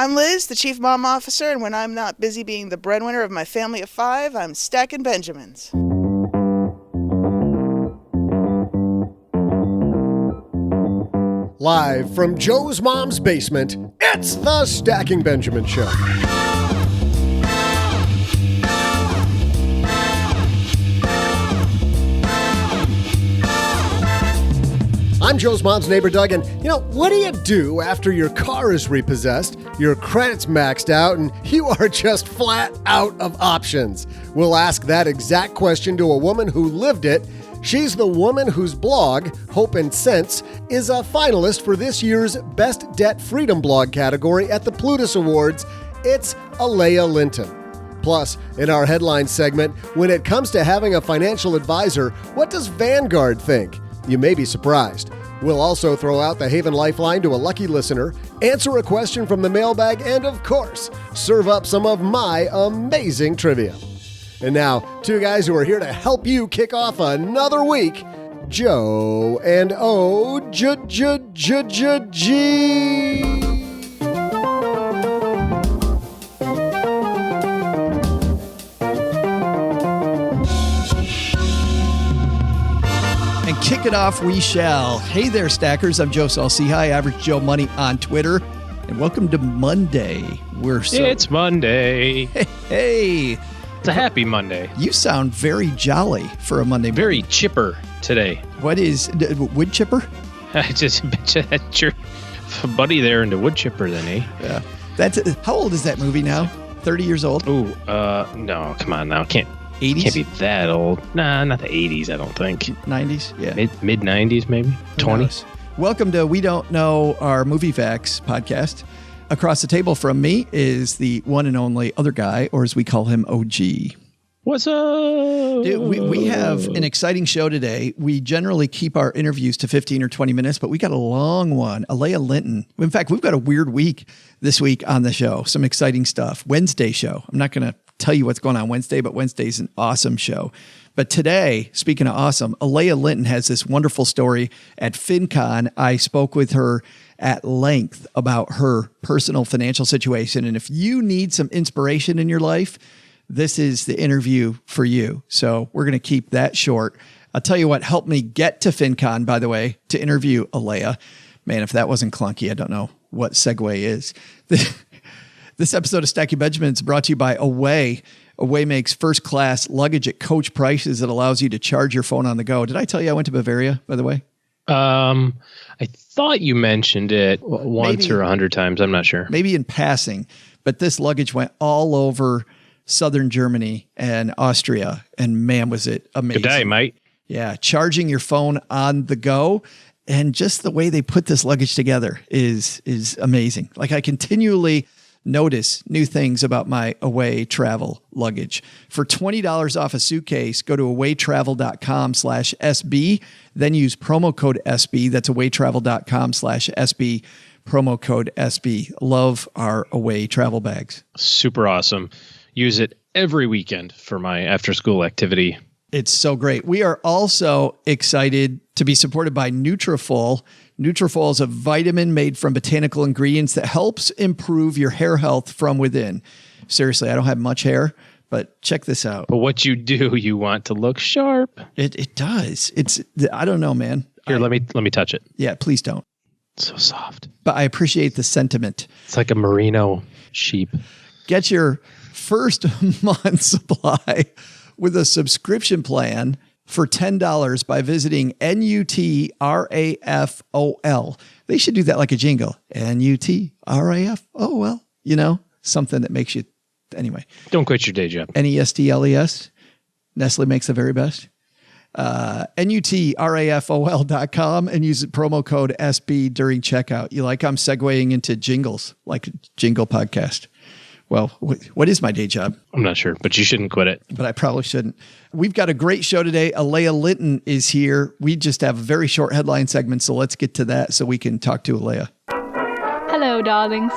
I'm Liz, the Chief Mom Officer, and when I'm not busy being the breadwinner of my family of 5, I'm stacking Benjamins. Live from Joe's mom's basement, it's the Stacking Benjamin Show. I'm Joe's mom's neighbor, Doug, and what do you do after your car is repossessed, your credit's maxed out, and you are just flat out of options? We'll ask that exact question to a woman who lived it. She's the woman whose blog, Hope and Sense, is a finalist for this year's Best Debt Freedom blog category at the Plutus Awards. It's Alaya Linton. Plus, in our headline segment, when it comes to having a financial advisor, what does Vanguard think? You may be surprised. We'll also throw out the Haven Lifeline to a lucky listener, answer a question from the mailbag, and of course, serve up some of my amazing trivia. And now, two guys who are here to help you kick off another week, Joe and O-G. Kick it off we shall. Hey there, stackers. I'm Joe Saul-Sehy, Average Joe Money on Twitter. And welcome to Monday. It's Monday. Hey. It's a happy Monday. You sound very jolly for a Monday morning. Very chipper today. What is wood chipper? I just bet you that's your buddy there into wood chipper then, eh? Yeah. How old is that movie now? 30 years old? Ooh, no, come on now. 80s? Can't be that old. Nah, not the 80s, I don't think. 90s? Yeah. Mid 90s, maybe? 20s? Welcome to We Don't Know Our Movie Facts podcast. Across the table from me is the one and only other guy, or as we call him, OG. What's up? Dude, we have an exciting show today. We generally keep our interviews to 15 or 20 minutes, but we got a long one. Alaya Linton. In fact, we've got a weird week this week on the show. Some exciting stuff. Wednesday show. I'm not going to tell you what's going on Wednesday, but Wednesday's an awesome show. But today, speaking of awesome, Alaya Linton has this wonderful story at FinCon. I spoke with her at length about her personal financial situation. And if you need some inspiration in your life, this is the interview for you. So we're going to keep that short. I'll tell you what helped me get to FinCon, by the way, to interview Alaya. Man, if that wasn't clunky, I don't know what segue is. This episode of Stacking Benjamin is brought to you by Away. Away makes first-class luggage at coach prices that allows you to charge your phone on the go. Did I tell you I went to Bavaria, by the way? I thought you mentioned it once or 100 times. I'm not sure. Maybe in passing. But this luggage went all over southern Germany and Austria. And man, was it amazing. Good day, mate. Yeah, charging your phone on the go. And just the way they put this luggage together is amazing. Like I continually notice new things about my Away travel luggage. For $20 off a suitcase, go to awaytravel.com/SB, then use promo code SB. That's awaytravel.com/SB, promo code SB. Love our Away travel bags. Super awesome. Use it every weekend for my after-school activity. It's so great. We are also excited to be supported by Nutrafol. Nutrafol is a vitamin made from botanical ingredients that helps improve your hair health from within. Seriously, I don't have much hair, but check this out. But what you do, you want to look sharp. It does. I don't know, man. Here, let me touch it. Yeah, please don't. It's so soft. But I appreciate the sentiment. It's like a merino sheep. Get your first month supply with a subscription plan for $10 by visiting NUTRAFOL. They should do that like a jingle. NUTRAFOL. Something that makes you, anyway. Don't quit your day job. NESTLES. Nestle makes the very best. NUTRAFOL.com and use promo code SB during checkout. You like I'm segueing into jingles, like a jingle podcast. Well, what is my day job? I'm not sure, but you shouldn't quit it. But I probably shouldn't. We've got a great show today. Alaya Linton is here. We just have a very short headline segment, so let's get to that so we can talk to Alaya. Hello, darlings.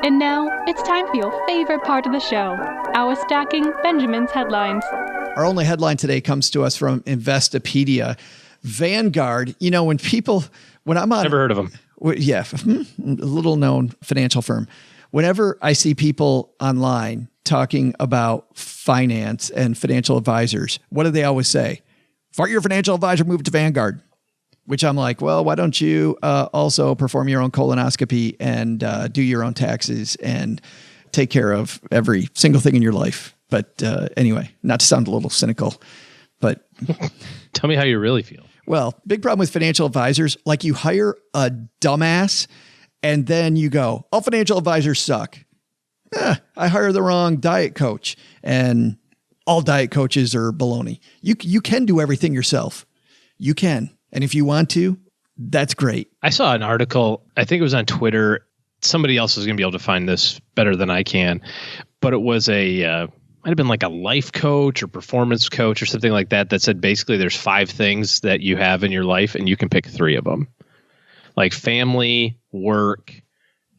And now it's time for your favorite part of the show, our Stacking Benjamin's headlines. Our only headline today comes to us from Investopedia. Vanguard, when I'm on... Never heard of them. Yeah, a little known financial firm. Whenever I see people online talking about finance and financial advisors, what do they always say? For your financial advisor, move to Vanguard. Which I'm like, well, why don't you also perform your own colonoscopy and do your own taxes and take care of every single thing in your life? But anyway, not to sound a little cynical, but tell me how you really feel. Well, big problem with financial advisors, like you hire a dumbass and then you go, all financial advisors suck. I hire the wrong diet coach and all diet coaches are baloney. You can do everything yourself. You can. And if you want to, that's great. I saw an article, I think it was on Twitter. Somebody else is going to be able to find this better than I can. But it was might have been like a life coach or performance coach or something like that said basically there's 5 things that you have in your life and you can pick 3 of them. Like family, work,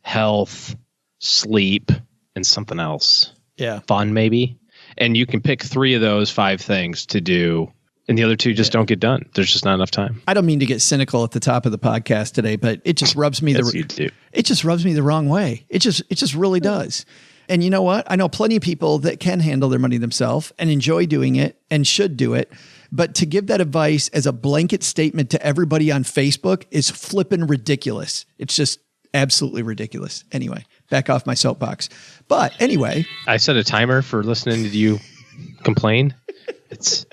health, sleep, and something else. Yeah. Fun, maybe. And you can pick 3 of those 5 things to do. And the other 2 just don't get done. There's just not enough time. I don't mean to get cynical at the top of the podcast today, but it just rubs me it just rubs me the wrong way. It just really does. And you know what? I know plenty of people that can handle their money themselves and enjoy doing it and should do it. But to give that advice as a blanket statement to everybody on Facebook is flippin' ridiculous. It's just absolutely ridiculous. Anyway, back off my soapbox. But anyway, I set a timer for listening to you complain. It's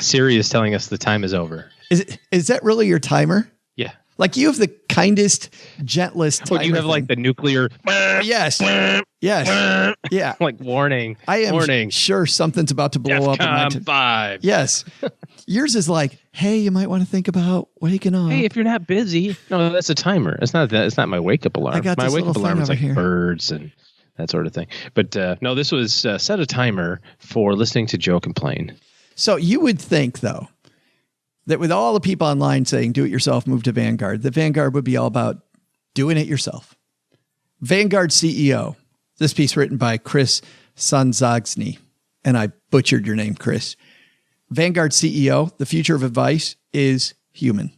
Siri is telling us the time is over. Is that really your timer? Yeah. Like you have the kindest, gentlest timer. Oh, you have like the nuclear. Yes. Yes. Yeah. Like warning. I am warning. Sure something's about to blow up. DEFCON 5. Yes. Yours is like, hey, you might want to think about waking up. Hey, if you're not busy. No, that's a timer. It's not that. It's not my wake up alarm. I got my this wake up little alarm thing is like over here. birds and that sort of thing. But no, this was set a timer for listening to Joe complain. So you would think, though, that with all the people online saying do it yourself, move to Vanguard, that Vanguard would be all about doing it yourself. Vanguard CEO, this piece written by Chris Sanzagni, and I butchered your name, Chris. Vanguard CEO, the future of advice is human.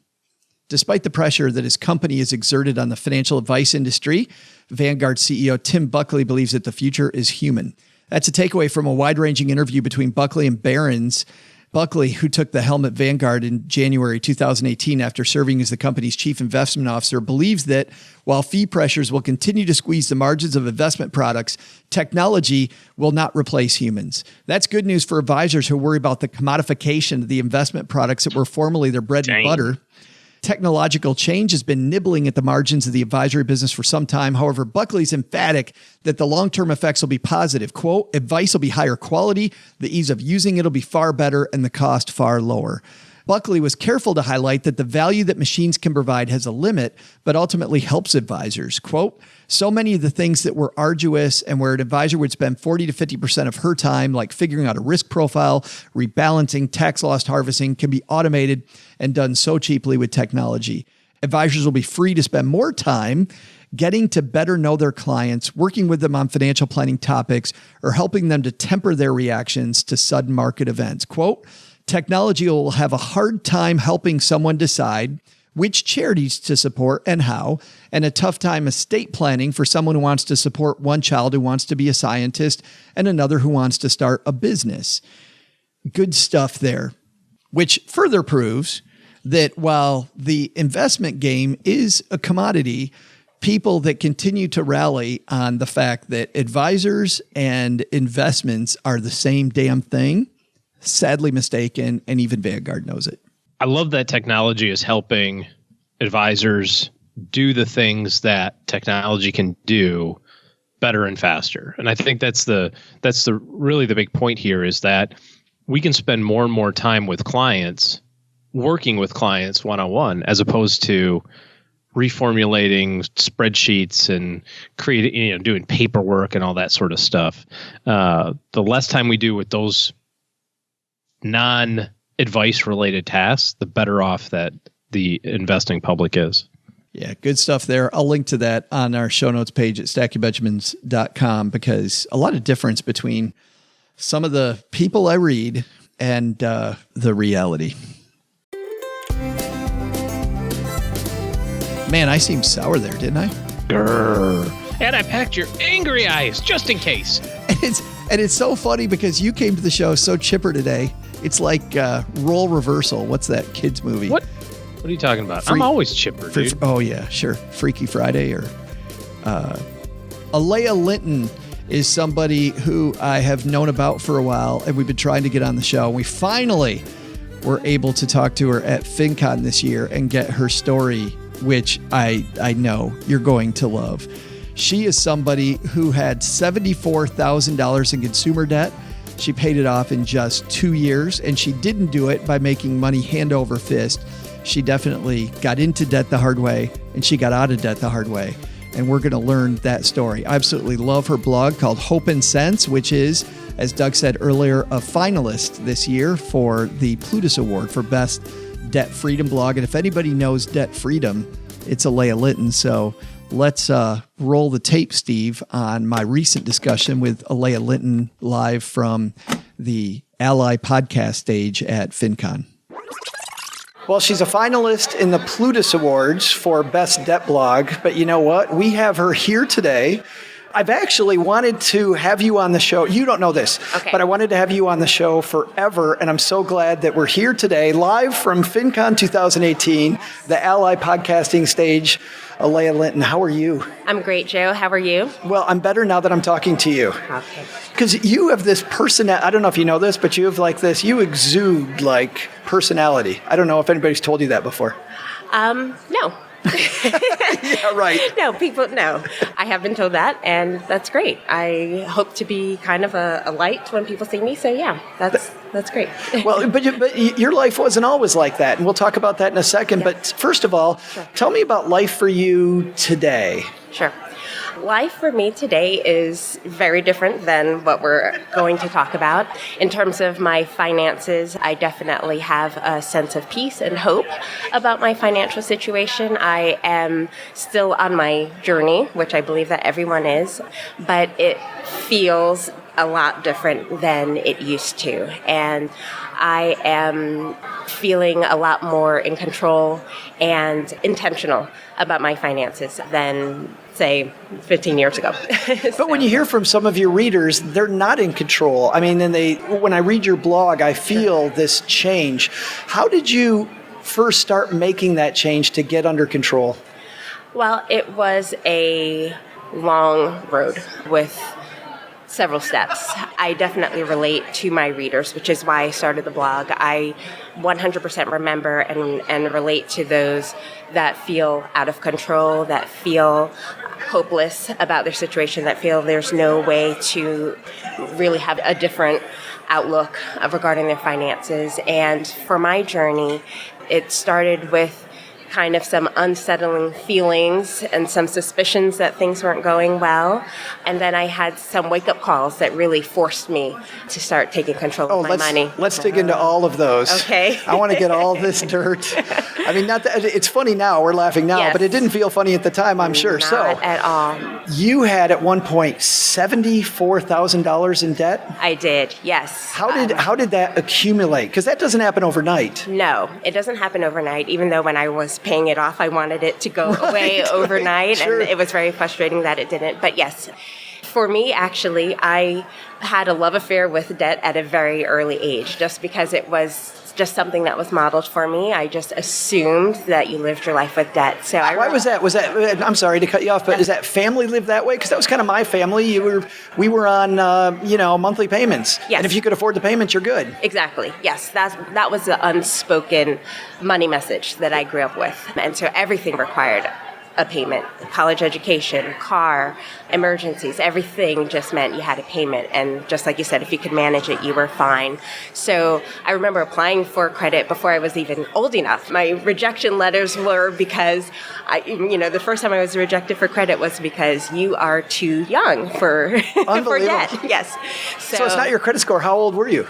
Despite the pressure that his company has exerted on the financial advice industry, Vanguard CEO Tim Buckley believes that the future is human. That's a takeaway from a wide-ranging interview between Buckley and Barron's. Buckley, who took the helm at Vanguard in January 2018 after serving as the company's chief investment officer, believes that while fee pressures will continue to squeeze the margins of investment products, technology will not replace humans. That's good news for advisors who worry about the commodification of the investment products that were formerly their bread and butter. Technological change has been nibbling at the margins of the advisory business for some time. However, Buckley's emphatic that the long-term effects will be positive. Quote, advice will be higher quality, the ease of using it will be far better, and the cost far lower. Buckley was careful to highlight that the value that machines can provide has a limit, but ultimately helps advisors. Quote, so many of the things that were arduous and where an advisor would spend 40 to 50% of her time, like figuring out a risk profile, rebalancing, tax loss harvesting, can be automated and done so cheaply with technology. Advisors will be free to spend more time getting to better know their clients, working with them on financial planning topics, or helping them to temper their reactions to sudden market events. Quote, technology will have a hard time helping someone decide which charities to support and how, and a tough time estate planning for someone who wants to support one child who wants to be a scientist and another who wants to start a business. Good stuff there, which further proves that while the investment game is a commodity, people that continue to rally on the fact that advisors and investments are the same damn thing, sadly mistaken, and even Vanguard knows it. I love that technology is helping advisors do the things that technology can do better and faster. And I think that's the really the big point here is that we can spend more and more time with clients, working with clients one-on-one, as opposed to reformulating spreadsheets and creating, doing paperwork and all that sort of stuff. The less time we do with those non-advice related tasks, the better off that the investing public is. Yeah, good stuff there. I'll link to that on our show notes page at stackingbenjamins.com because a lot of difference between some of the people I read and the reality. Man, I seemed sour there, didn't I? Grr. And I packed your angry eyes just in case. And it's so funny because you came to the show so chipper today. It's like Role Reversal. What's that kids movie? What are you talking about? I'm always chipper, dude. Oh, yeah, sure. Freaky Friday or... Alaya Linton is somebody who I have known about for a while, and we've been trying to get on the show. We finally were able to talk to her at FinCon this year and get her story, which I know you're going to love. She is somebody who had $74,000 in consumer debt. She paid it off in just 2 years, and she didn't do it by making money hand over fist. She definitely got into debt the hard way, and she got out of debt the hard way. And we're going to learn that story. I absolutely love her blog called Hope and Sense, which is, as Doug said earlier, a finalist this year for the Plutus Award for Best Debt Freedom Blog. And if anybody knows debt freedom, it's Alaya Linton. So let's roll the tape, Steve, on my recent discussion with Alaya Linton live from the Ally podcast stage at FinCon. Well, she's a finalist in the Plutus Awards for Best Debt Blog, but you know what? We have her here today. I've actually wanted to have you on the show. You don't know this, okay, but I wanted to have you on the show forever, and I'm so glad that we're here today, live from FinCon 2018, the Ally podcasting stage. Alaya Linton, how are you? I'm great, Joe. How are you? Well, I'm better now that I'm talking to you. Okay. Because you have this personality. I don't know if you know this, but you have like this. You exude like personality. I don't know if anybody's told you that before. No. Yeah, right. No. I have been told that, and that's great. I hope to be kind of a light when people see me, so yeah, that's great. Well, but your life wasn't always like that, and we'll talk about that in a second. Yeah. But first of all, Tell me about life for you today. Sure. Life for me today is very different than what we're going to talk about. In terms of my finances, I definitely have a sense of peace and hope about my financial situation. I am still on my journey, which I believe that everyone is, but it feels a lot different than it used to. And I am feeling a lot more in control and intentional about my finances than, say, 15 years ago. But when you hear from some of your readers, they're not in control. I mean, when I read your blog, I feel this change. How did you first start making that change to get under control? Well, it was a long road with several steps. I definitely relate to my readers, which is why I started the blog. I 100% remember and relate to those that feel out of control, that feel hopeless about their situation, that feel there's no way to really have a different outlook regarding their finances. And for my journey, it started with kind of some unsettling feelings and some suspicions that things weren't going well. And then I had some wake-up calls that really forced me to start taking control of my money. Let's dig into all of those. Okay. I want to get all this dirt. I mean, not that it's funny now, we're laughing now, Yes. But it didn't feel funny at the time, I'm sure. Not at all. You had at one point $74,000 in debt? I did, yes. How did that accumulate? Because that doesn't happen overnight. No, it doesn't happen overnight. Even though when I was paying it off, I wanted it to go away overnight, sure. And it was very frustrating that it didn't. But yes, for me, actually, I had a love affair with debt at a very early age, just because it was just something that was modeled for me. I just assumed that you lived your life with debt. So Why was that? Was that? I'm sorry to cut you off, but is that family lived that way? Because that was kind of my family. We were on monthly payments. Yes. And if you could afford the payments, you're good. Exactly. Yes, that was the unspoken money message that I grew up with, and so everything required a payment. College education, car, emergencies, everything just meant you had a payment. And just like you said, if you could manage it, you were fine. So I remember applying for credit before I was even old enough. My rejection letters were because the first time I was rejected for credit was because you are too young for debt. Yes. So it's not your credit score. How old were you?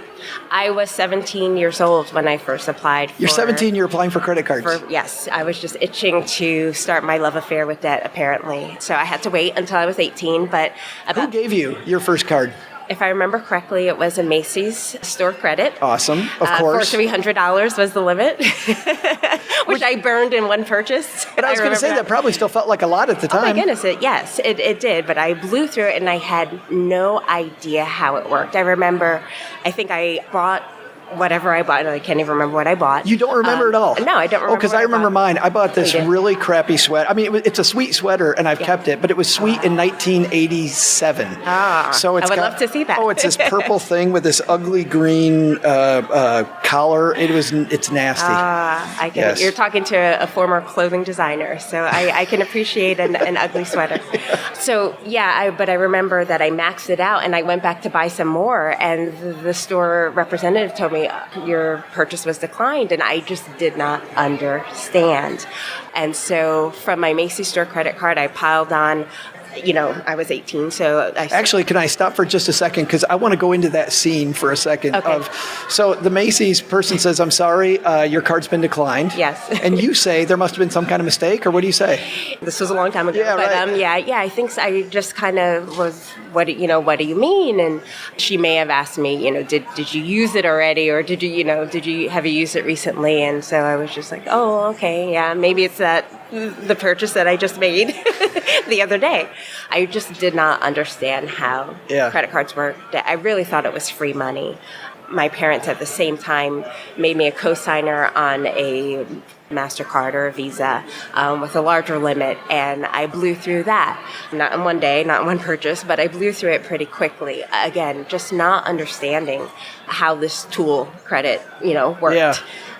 I was 17 years old when I first applied. You're 17, you're applying for credit cards. Yes, I was just itching to start my love affair with debt, apparently. So I had to wait until I was 18. But who gave you your first card? If I remember correctly, it was a Macy's store credit. Awesome, of course. For $300 was the limit, which I burned in one purchase. But I was going to say that probably still felt like a lot at the time. Oh my goodness, yes, it did. But I blew through it and I had no idea how it worked. I remember, I think I bought whatever I bought. I can't even remember what I bought. You don't remember at all? No, I don't remember. Oh, because I remember mine. I bought this really crappy sweater. I mean, it's a sweet sweater, and I've kept it, but it was sweet in 1987. So it's I would love to see that. Oh, it's this purple thing with this ugly green collar. It's nasty. Yes. You're talking to a former clothing designer, so I can appreciate an ugly sweater. So but I remember that I maxed it out, and I went back to buy some more, and the store representative told me, your purchase was declined, and I just did not understand. And so from my Macy's store credit card, I piled on, I was 18, so Actually, can I stop for just a second? Because I want to go into that scene for a second. Okay. So the Macy's person says, I'm sorry, your card's been declined. Yes. And you say there must have been some kind of mistake, or what do you say? This was a long time ago. Yeah, but right. I think so. I just kind of was, what do you mean? And she may have asked me, did you use it already, or have you used it recently? And so I was just like, oh, okay, yeah, maybe it's the purchase that I just made the other day. I just did not understand how credit cards worked. I really thought it was free money. My parents at the same time made me a co-signer on a MasterCard or a Visa with a larger limit, and I blew through that. Not in one day, not in one purchase, but I blew through it pretty quickly. Again, just not understanding how this tool, credit, worked. Yeah.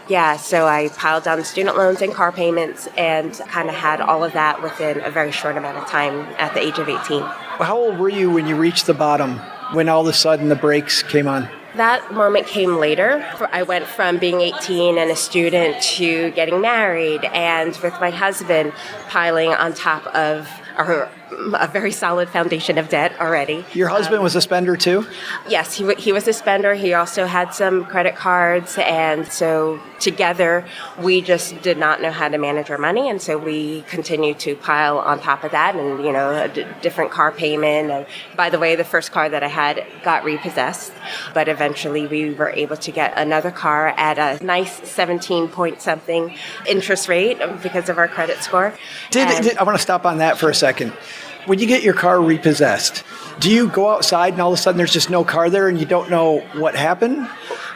Yeah, so I piled down student loans and car payments and kind of had all of that within a very short amount of time at the age of 18. How old were you when you reached the bottom, when all of a sudden the brakes came on? That moment came later. I went from being 18 and a student to getting married, and with my husband piling on top of a very solid foundation of debt already. Your husband was a spender too? Yes, he was a spender. He also had some credit cards, and so together we just did not know how to manage our money, and so we continued to pile on top of that, and a different car payment. And by the way, the first car that I had got repossessed, but eventually we were able to get another car at a nice 17 point something interest rate because of our credit score. I want to stop on that for a second. When you get your car repossessed, do you go outside and all of a sudden there's just no car there and you don't know what happened?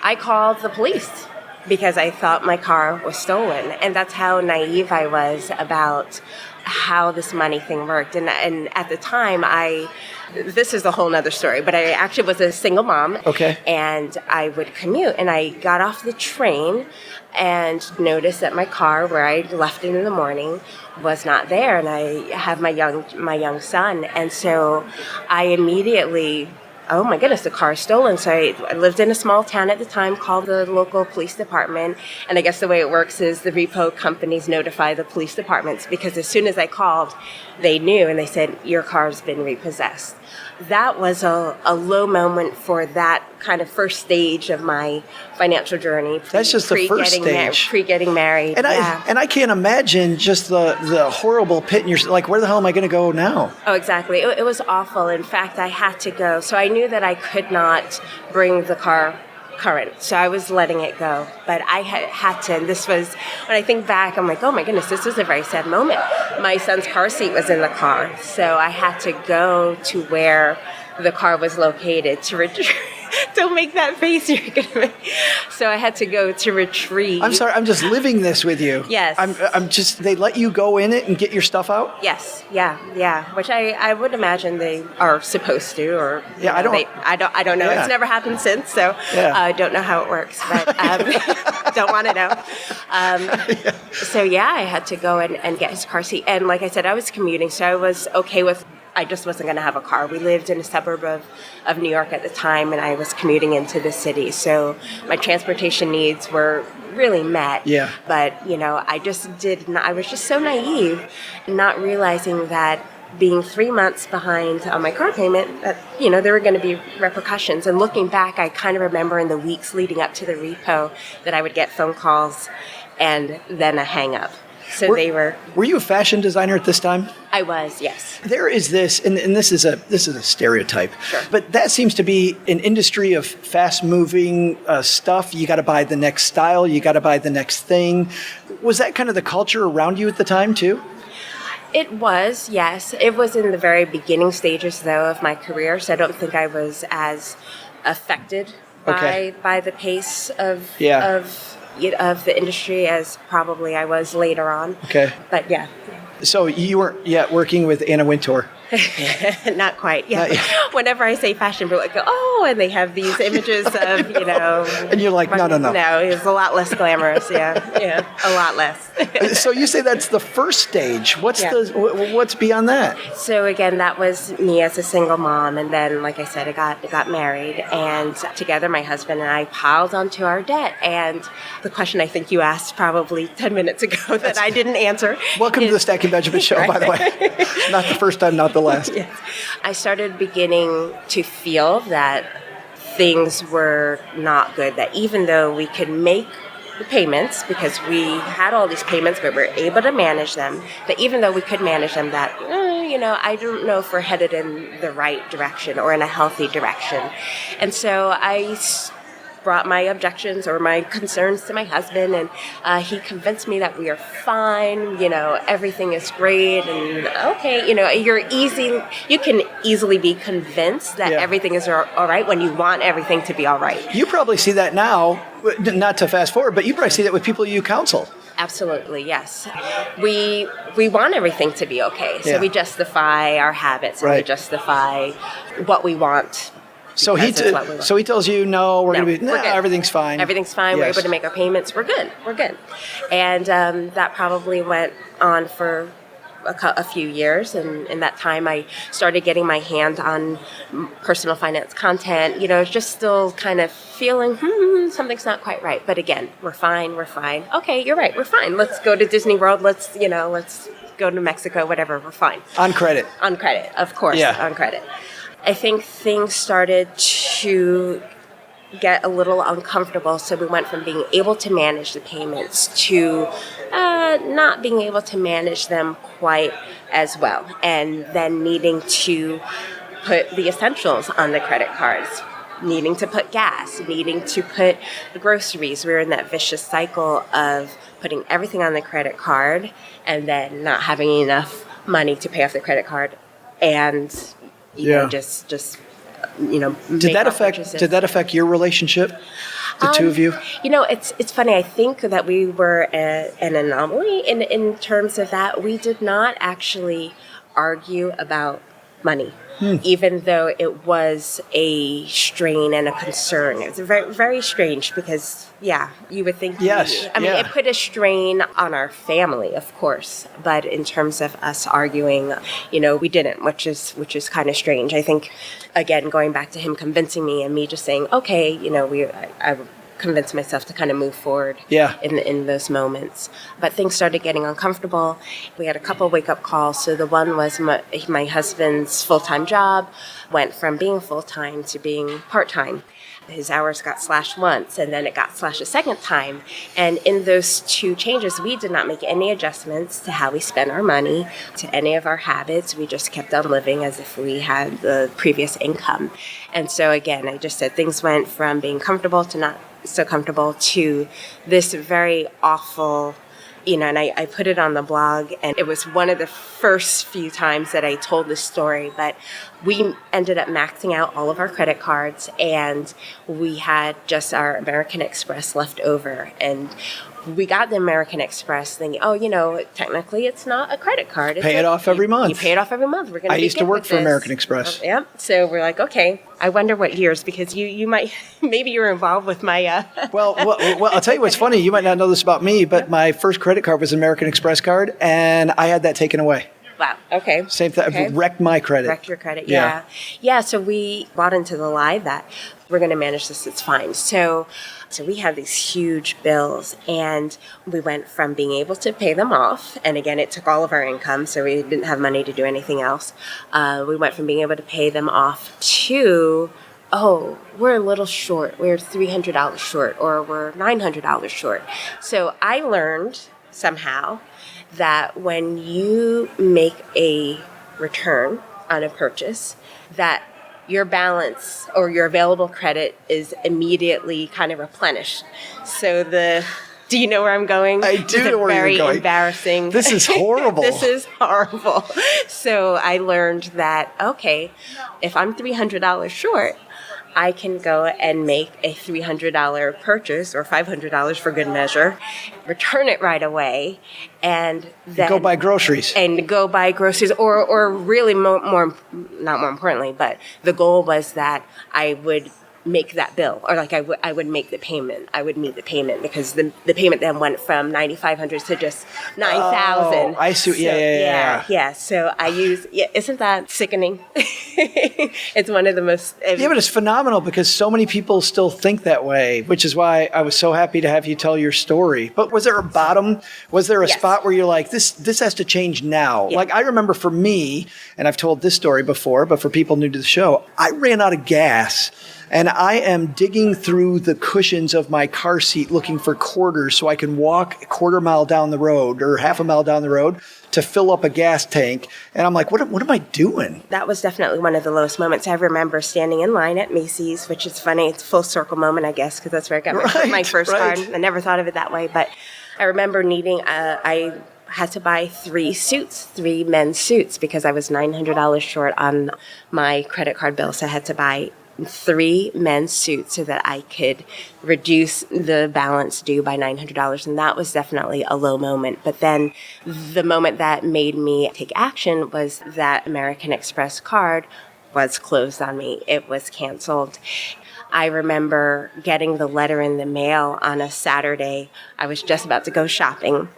I called the police because I thought my car was stolen. And that's how naive I was about how this money thing worked. And at the time, this is a whole nother story, but I actually was a single mom. Okay. And I would commute, and I got off the train and noticed that my car, where I left it in the morning, was not there. And I have my young son. And so I immediately, oh my goodness, the car is stolen. So I lived in a small town at the time, called the local police department. And I guess the way it works is the repo companies notify the police departments, because as soon as I called, they knew, and they said, your car's been repossessed. That was a low moment for that kind of first stage of my financial journey. That's just the first stage. Pre-getting married. And I can't imagine just the horrible pit in your, like, where the hell am I going to go now? Oh, exactly. It was awful. In fact, I had to go. So I knew that I could not bring the car current. So I was letting it go. But I had to, and this was, when I think back, I'm like, oh my goodness, this was a very sad moment. My son's car seat was in the car. So I had to go to where the car was located to retrieve. Don't make that face you're gonna make. So I had to go to retrieve. I'm sorry, I'm just living this with you. Yes. I'm just, they let you go in it and get your stuff out? Yes, yeah. Which I would imagine they are supposed to, or yeah, I don't know. Yeah. It's never happened since, so I don't know how it works, but don't want to know. So I had to go and get his car seat, and like I said, I was commuting, so I was okay with. I just wasn't going to have a car. We lived in a suburb of New York at the time, and I was commuting into the city. So my transportation needs were really met. Yeah. But, I just did not, I was just so naive, not realizing that being 3 months behind on my car payment, that, there were going to be repercussions. And looking back, I kind of remember in the weeks leading up to the repo that I would get phone calls and then a hang up. So they were. Were you a fashion designer at this time? I was, yes. There is this, and this is a stereotype, Sure. but that seems to be an industry of fast-moving stuff. You got to buy the next style. You got to buy the next thing. Was that kind of the culture around you at the time too? It was, yes. It was in the very beginning stages, though, of my career, so I don't think I was as affected by the pace of the industry as probably I was later on. Okay. But yeah. So you weren't yet working with Anna Wintour? Not quite. Yeah. Whenever I say fashion, people go, "Oh," and they have these images of, And you're like, no. No, it's a lot less glamorous. Yeah, a lot less. So you say that's the first stage. What's beyond that? So again, that was me as a single mom, and then, like I said, I got married, and together, my husband and I piled onto our debt. And the question I think you asked probably 10 minutes ago that I didn't answer. Welcome to the Stacking Benjamin Show, by the way. Not the first time, not the last. Yes. I started beginning to feel that things were not good, that even though we could make the payments, because we had all these payments, but we were able to manage them, that even though we could manage them, that, I don't know if we're headed in the right direction or in a healthy direction. And so I brought my objections or my concerns to my husband, and he convinced me that we are fine, everything is great, and okay, you can easily be convinced that everything is all right when you want everything to be all right. You probably see that now, not to fast forward, but you probably see that with people you counsel. Absolutely, yes. We want everything to be okay, so we justify our habits, and we justify what we want. So he tells you, no, we're going to be, everything's fine. Everything's fine. Yes. We're able to make our payments. We're good. And that probably went on for a few years. And in that time, I started getting my hand on personal finance content, just still kind of feeling, something's not quite right. But again, we're fine. Okay, you're right. We're fine. Let's go to Disney World. Let's go to Mexico, whatever. We're fine. On credit. On credit, of course. Yeah. On credit. I think things started to get a little uncomfortable, so we went from being able to manage the payments to not being able to manage them quite as well, and then needing to put the essentials on the credit cards, needing to put gas, needing to put the groceries. We were in that vicious cycle of putting everything on the credit card and then not having enough money to pay off the credit card, and just did that affect your relationship, the two of you? It's funny. I think that we were an anomaly in terms of that. We did not actually argue about money, even though it was a strain and a concern. It was very, very strange because, you would think. Yes. It put a strain on our family, of course. But in terms of us arguing, we didn't, which is kind of strange. I think, again, going back to him convincing me and me just saying, okay, I convinced myself to kind of move forward in those moments. But things started getting uncomfortable. We had a couple wake-up calls. So the one was my husband's full-time job went from being full-time to being part-time. His hours got slashed once, and then it got slashed a second time. And in those two changes, we did not make any adjustments to how we spent our money, to any of our habits. We just kept on living as if we had the previous income. And so, again, I just said things went from being comfortable to not so comfortable to this very awful, and I put it on the blog, and it was one of the first few times that I told this story, but we ended up maxing out all of our credit cards, and we had just our American Express left over, and we got the American Express thinking, technically it's not a credit card. Pay it off every month. You pay it off every month. We're going to. I used to work for American Express. Yeah. So we're like, okay. I wonder what years, because you might, maybe you were involved with my. Well, I'll tell you what's funny. You might not know this about me, but my first credit card was an American Express card, and I had that taken away. Wow. Okay. Same thing. Okay. Wrecked my credit. Wrecked your credit. Yeah. Yeah. So we bought into the lie that we're going to manage this. It's fine. So we had these huge bills, and we went from being able to pay them off. And again, it took all of our income, so we didn't have money to do anything else. We went from being able to pay them off to, we're a little short. We're $300 short, or we're $900 short. So I learned somehow that when you make a return on a purchase, that your balance or your available credit is immediately kind of replenished. So do you know where I'm going? I do know where very you're going. Embarrassing. This is horrible. This is horrible. So I learned that, okay, if I'm $300 short, I can go and make a $300 purchase or $500 for good measure, return it right away, and then Go buy groceries. or really not more importantly, but the goal was that I would make that bill, or like I would make the payment. I would meet the payment, because the payment then went from $9,500 to just $9,000. Oh, I see. So, Yeah. So I use, isn't that sickening? It's one of the most. Yeah, but it's phenomenal because so many people still think that way, which is why I was so happy to have you tell your story. But was there a bottom? Was there a Yes. spot where you're like, this has to change now? Yeah. Like, I remember for me, and I've told this story before, but for people new to the show, I ran out of gas. And I am digging through the cushions of my car seat looking for quarters so I can walk a quarter mile down the road or half a mile down the road to fill up a gas tank. And I'm like, what am I doing? That was definitely one of the lowest moments. I remember standing in line at Macy's, which is funny. It's a full circle moment, I guess, because that's where I got my first right. card. I never thought of it that way. But I remember needing, I had to buy 3 men's suits, because I was $900 short on my credit card bill. So I had to buy 3 men's suits so that I could reduce the balance due by $900. And that was definitely a low moment. But then the moment that made me take action was that American Express card was closed on me. It was canceled. I remember getting the letter in the mail on a Saturday. I was just about to go shopping,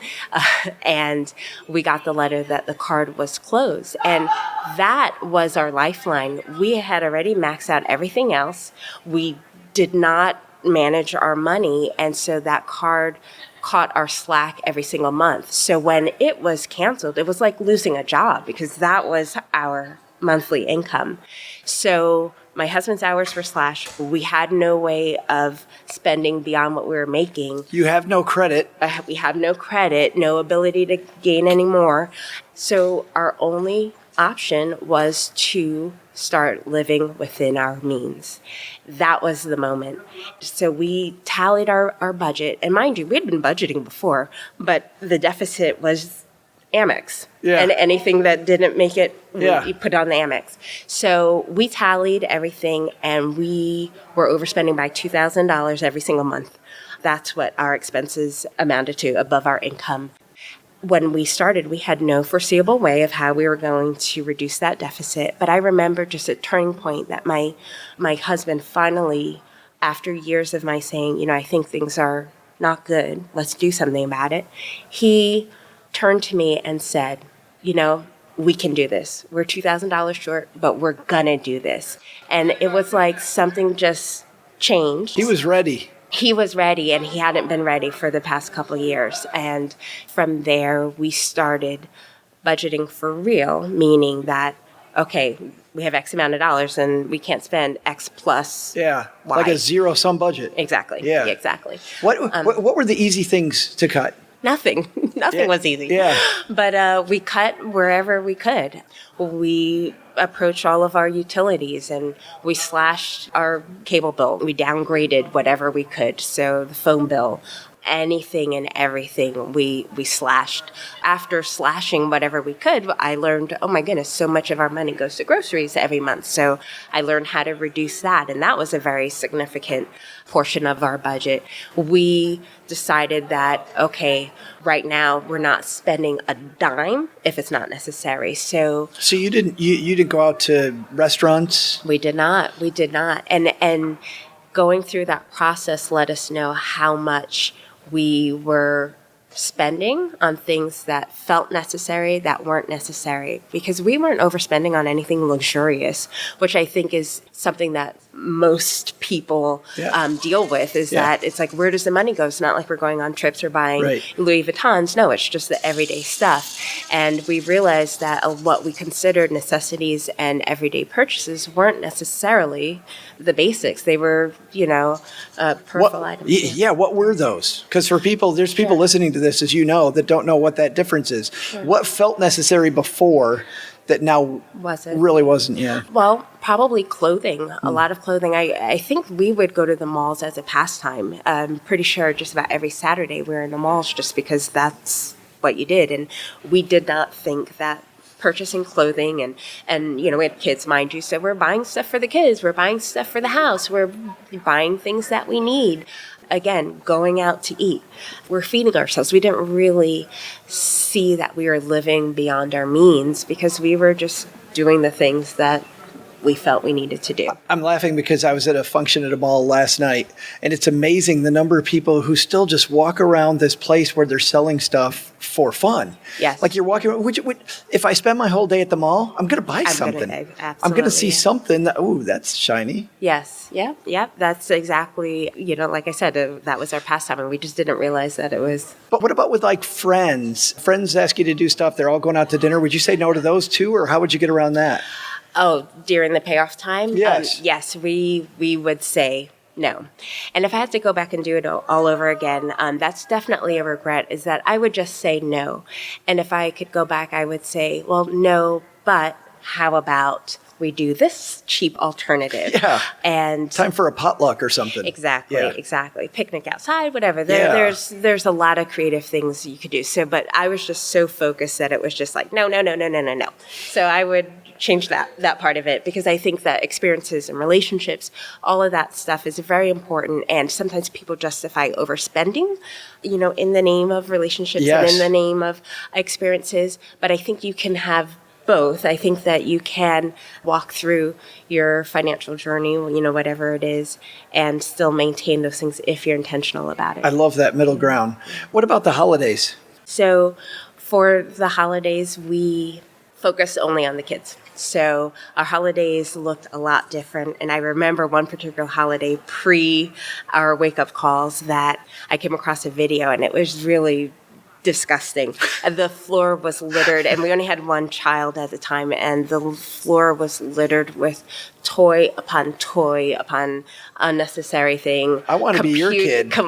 and we got the letter that the card was closed. And that was our lifeline. We had already maxed out everything else. We did not manage our money, and so that card caught our slack every single month. So when it was canceled, it was like losing a job, because that was our monthly income. So my husband's hours were slashed. We had no way of spending beyond what we were making. You have no credit. We have no credit, no ability to gain any more. So our only option was to start living within our means. That was the moment. So we tallied our budget. And mind you, we had been budgeting before, but the deficit was Amex. Yeah. And anything that didn't make it, Yeah. you put on the Amex. So we tallied everything, and we were overspending by $2,000 every single month. That's what our expenses amounted to, above our income. When we started, we had no foreseeable way of how we were going to reduce that deficit. But I remember just a turning point that my husband finally, after years of my saying, I think things are not good, let's do something about it, he turned to me and said, we can do this. We're $2,000 short, but we're gonna do this. And it was like something just changed. He was ready. He was ready, and he hadn't been ready for the past couple of years. And from there, we started budgeting for real, meaning that, okay, we have X amount of dollars and we can't spend X plus Yeah. Y. Like a zero-sum budget. Exactly. Yeah. Exactly. What were the easy things to cut? Nothing. Nothing Yeah. was easy. Yeah. But we cut wherever we could. We approached all of our utilities, and we slashed our cable bill. We downgraded whatever we could. So the phone bill, anything and everything we slashed. After slashing whatever we could, I learned, oh my goodness, so much of our money goes to groceries every month. So I learned how to reduce that, and that was a very significant portion of our budget. We decided that, okay, right now we're not spending a dime if it's not necessary. So you didn't go out to restaurants? we did not. And going through that process let us know how much we were spending on things that felt necessary that weren't necessary, because we weren't overspending on anything luxurious, which I think is something that most people deal with is that it's like, where does the money go? It's not like we're going on trips or buying Louis Vuittons. No, it's just the everyday stuff. And we realized that what we considered necessities and everyday purchases weren't necessarily the basics. They were, peripheral items. Yeah, what were those? Because for people, there's people listening to this, as you know, that don't know what that difference is. Sure. What felt necessary before that now really wasn't? Yeah. Well, probably clothing, a lot of clothing. I think we would go to the malls as a pastime. I'm pretty sure just about every Saturday we're in the malls just because that's what you did. And we did not think that purchasing clothing and we had kids, mind you, so we're buying stuff for the kids, we're buying stuff for the house, we're buying things that we need. Again, going out to eat, we're feeding ourselves. We didn't really see that we were living beyond our means because we were just doing the things that we felt we needed to do. I'm laughing because I was at a function at a mall last night, and it's amazing the number of people who still just walk around this place where they're selling stuff for fun. Yes. Like you're walking around, if I spend my whole day at the mall, I'm going to buy something. I'm going to see something that, that's shiny. Yes. Yep. That's exactly, like I said, that was our pastime, and we just didn't realize that it was. But what about with like friends? Friends ask you to do stuff. They're all going out to dinner. Would you say no to those too, or how would you get around that? Oh, during the payoff time? Yes. Yes, we would say no. And if I had to go back and do it all over again, that's definitely a regret, is that I would just say no. And if I could go back, I would say, well, no, but how about we do this cheap alternative? Yeah. And time for a potluck or something. Exactly. Picnic outside, whatever. There's a lot of creative things you could do. So, but I was just so focused that it was just like, no. So I would change that part of it, because I think that experiences and relationships, all of that stuff is very important. And sometimes people justify overspending, in the name of relationships and in the name of experiences. But I think you can have both. I think that you can walk through your financial journey, whatever it is, and still maintain those things if you're intentional about it. I love that middle ground. What about the holidays? So for the holidays, we focused only on the kids. So our holidays looked a lot different. And I remember one particular holiday pre our wake-up calls that I came across a video, and it was really disgusting. The floor was littered, and we only had one child at the time, and the floor was littered with toy upon unnecessary thing. I want to be your kid. I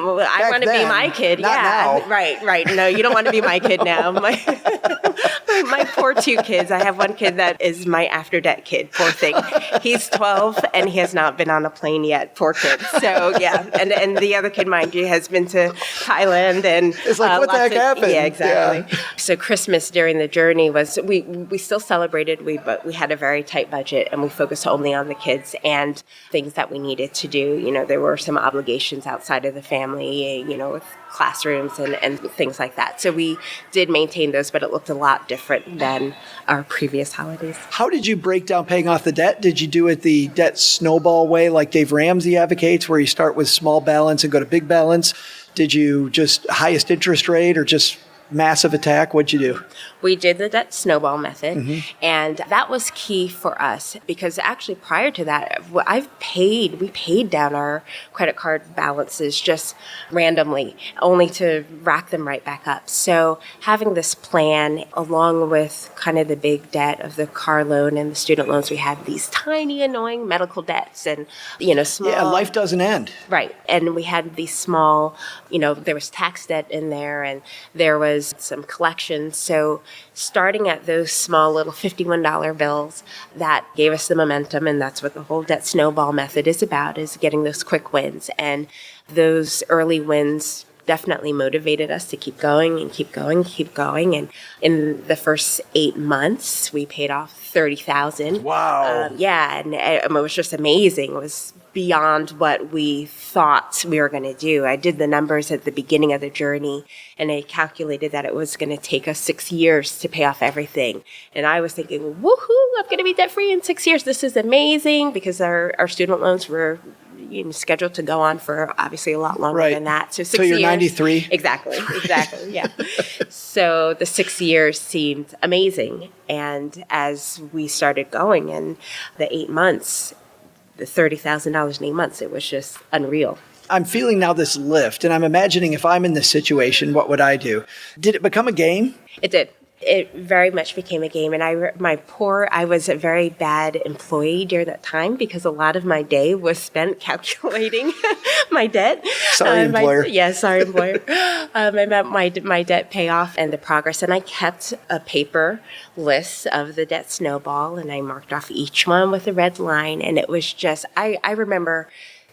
want to be my kid. Not now. Right. No, you don't want to be my kid now. My poor two kids. I have one kid that is my after debt kid. Poor thing. He's 12 and he has not been on a plane yet. Poor kid. So yeah, and the other kid, mind you, has been to Thailand and it's like what the heck happened? Yeah, exactly. Yeah. So Christmas during the journey was we still celebrated, but we had a very tight budget, and we focused only on the kids and things that we needed to do. There were some obligations outside of the family, with classrooms and things like that. So we did maintain those, but it looked a lot different than our previous holidays. How did you break down paying off the debt? Did you do it the debt snowball way like Dave Ramsey advocates, where you start with small balance and go to big balance? Did you just highest interest rate or just massive attack? What'd you do? We did the debt snowball method, and that was key for us because actually prior to that, we paid down our credit card balances just randomly, only to rack them right back up. So having this plan, along with kind of the big debt of the car loan and the student loans, we had these tiny, annoying medical debts and, small. Yeah, life doesn't end. Right. And we had these small, there was tax debt in there, and there was some collections. So starting at those small little $51 bills, that gave us the momentum, and that's what the whole debt snowball method is about, is getting those quick wins. And those early wins definitely motivated us to keep going and keep going, keep going. And in the first 8 months, we paid off $30,000. Wow. And it was just amazing. It was beyond what we thought we were going to do. I did the numbers at the beginning of the journey, and I calculated that it was going to take us 6 years to pay off everything. And I was thinking, woohoo, I'm going to be debt-free in 6 years. This is amazing, because our student loans were scheduled to go on for obviously a lot longer than that. So 6 years. So you're 93? Exactly, yeah. So the 6 years seemed amazing. And as we started going in the 8 months, the $30,000 in 8 months. It was just unreal. I'm feeling now this lift, and I'm imagining if I'm in this situation, what would I do? Did it become a game? It did. It very much became a game. And I was a very bad employee during that time because a lot of my day was spent calculating my debt. Sorry, employer. Sorry, employer. About my debt payoff and the progress. And I kept a paper list of the debt snowball, and I marked off each one with a red line. And it was just, I remember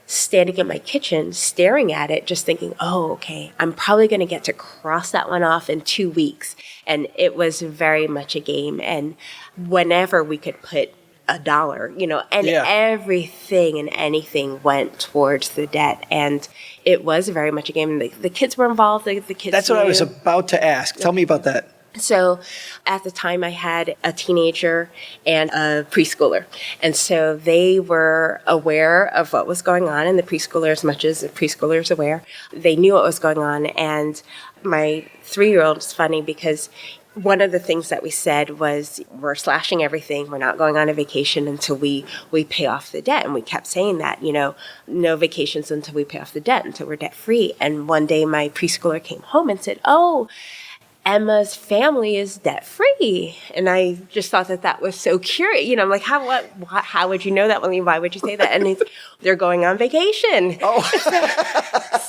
standing in my kitchen, staring at it, just thinking, oh, okay, I'm probably going to get to cross that one off in 2 weeks. And it was very much a game. And whenever we could put $1, and everything and anything went towards the debt. And it was very much a game. The kids were involved. The kids That's what I was about to ask. Tell me about that. So at the time I had a teenager and a preschooler. And so they were aware of what was going on, and the preschooler, as much as the preschooler is aware, they knew what was going on. And my 3-year-old is funny because one of the things that we said was, we're slashing everything. We're not going on a vacation until we pay off the debt. And we kept saying that, no vacations until we pay off the debt, until we're debt free. And one day my preschooler came home and said, oh, Emma's family is debt free. And I just thought that was so curious. I'm like, how would you know that? Why would you say that? And they're going on vacation. Oh.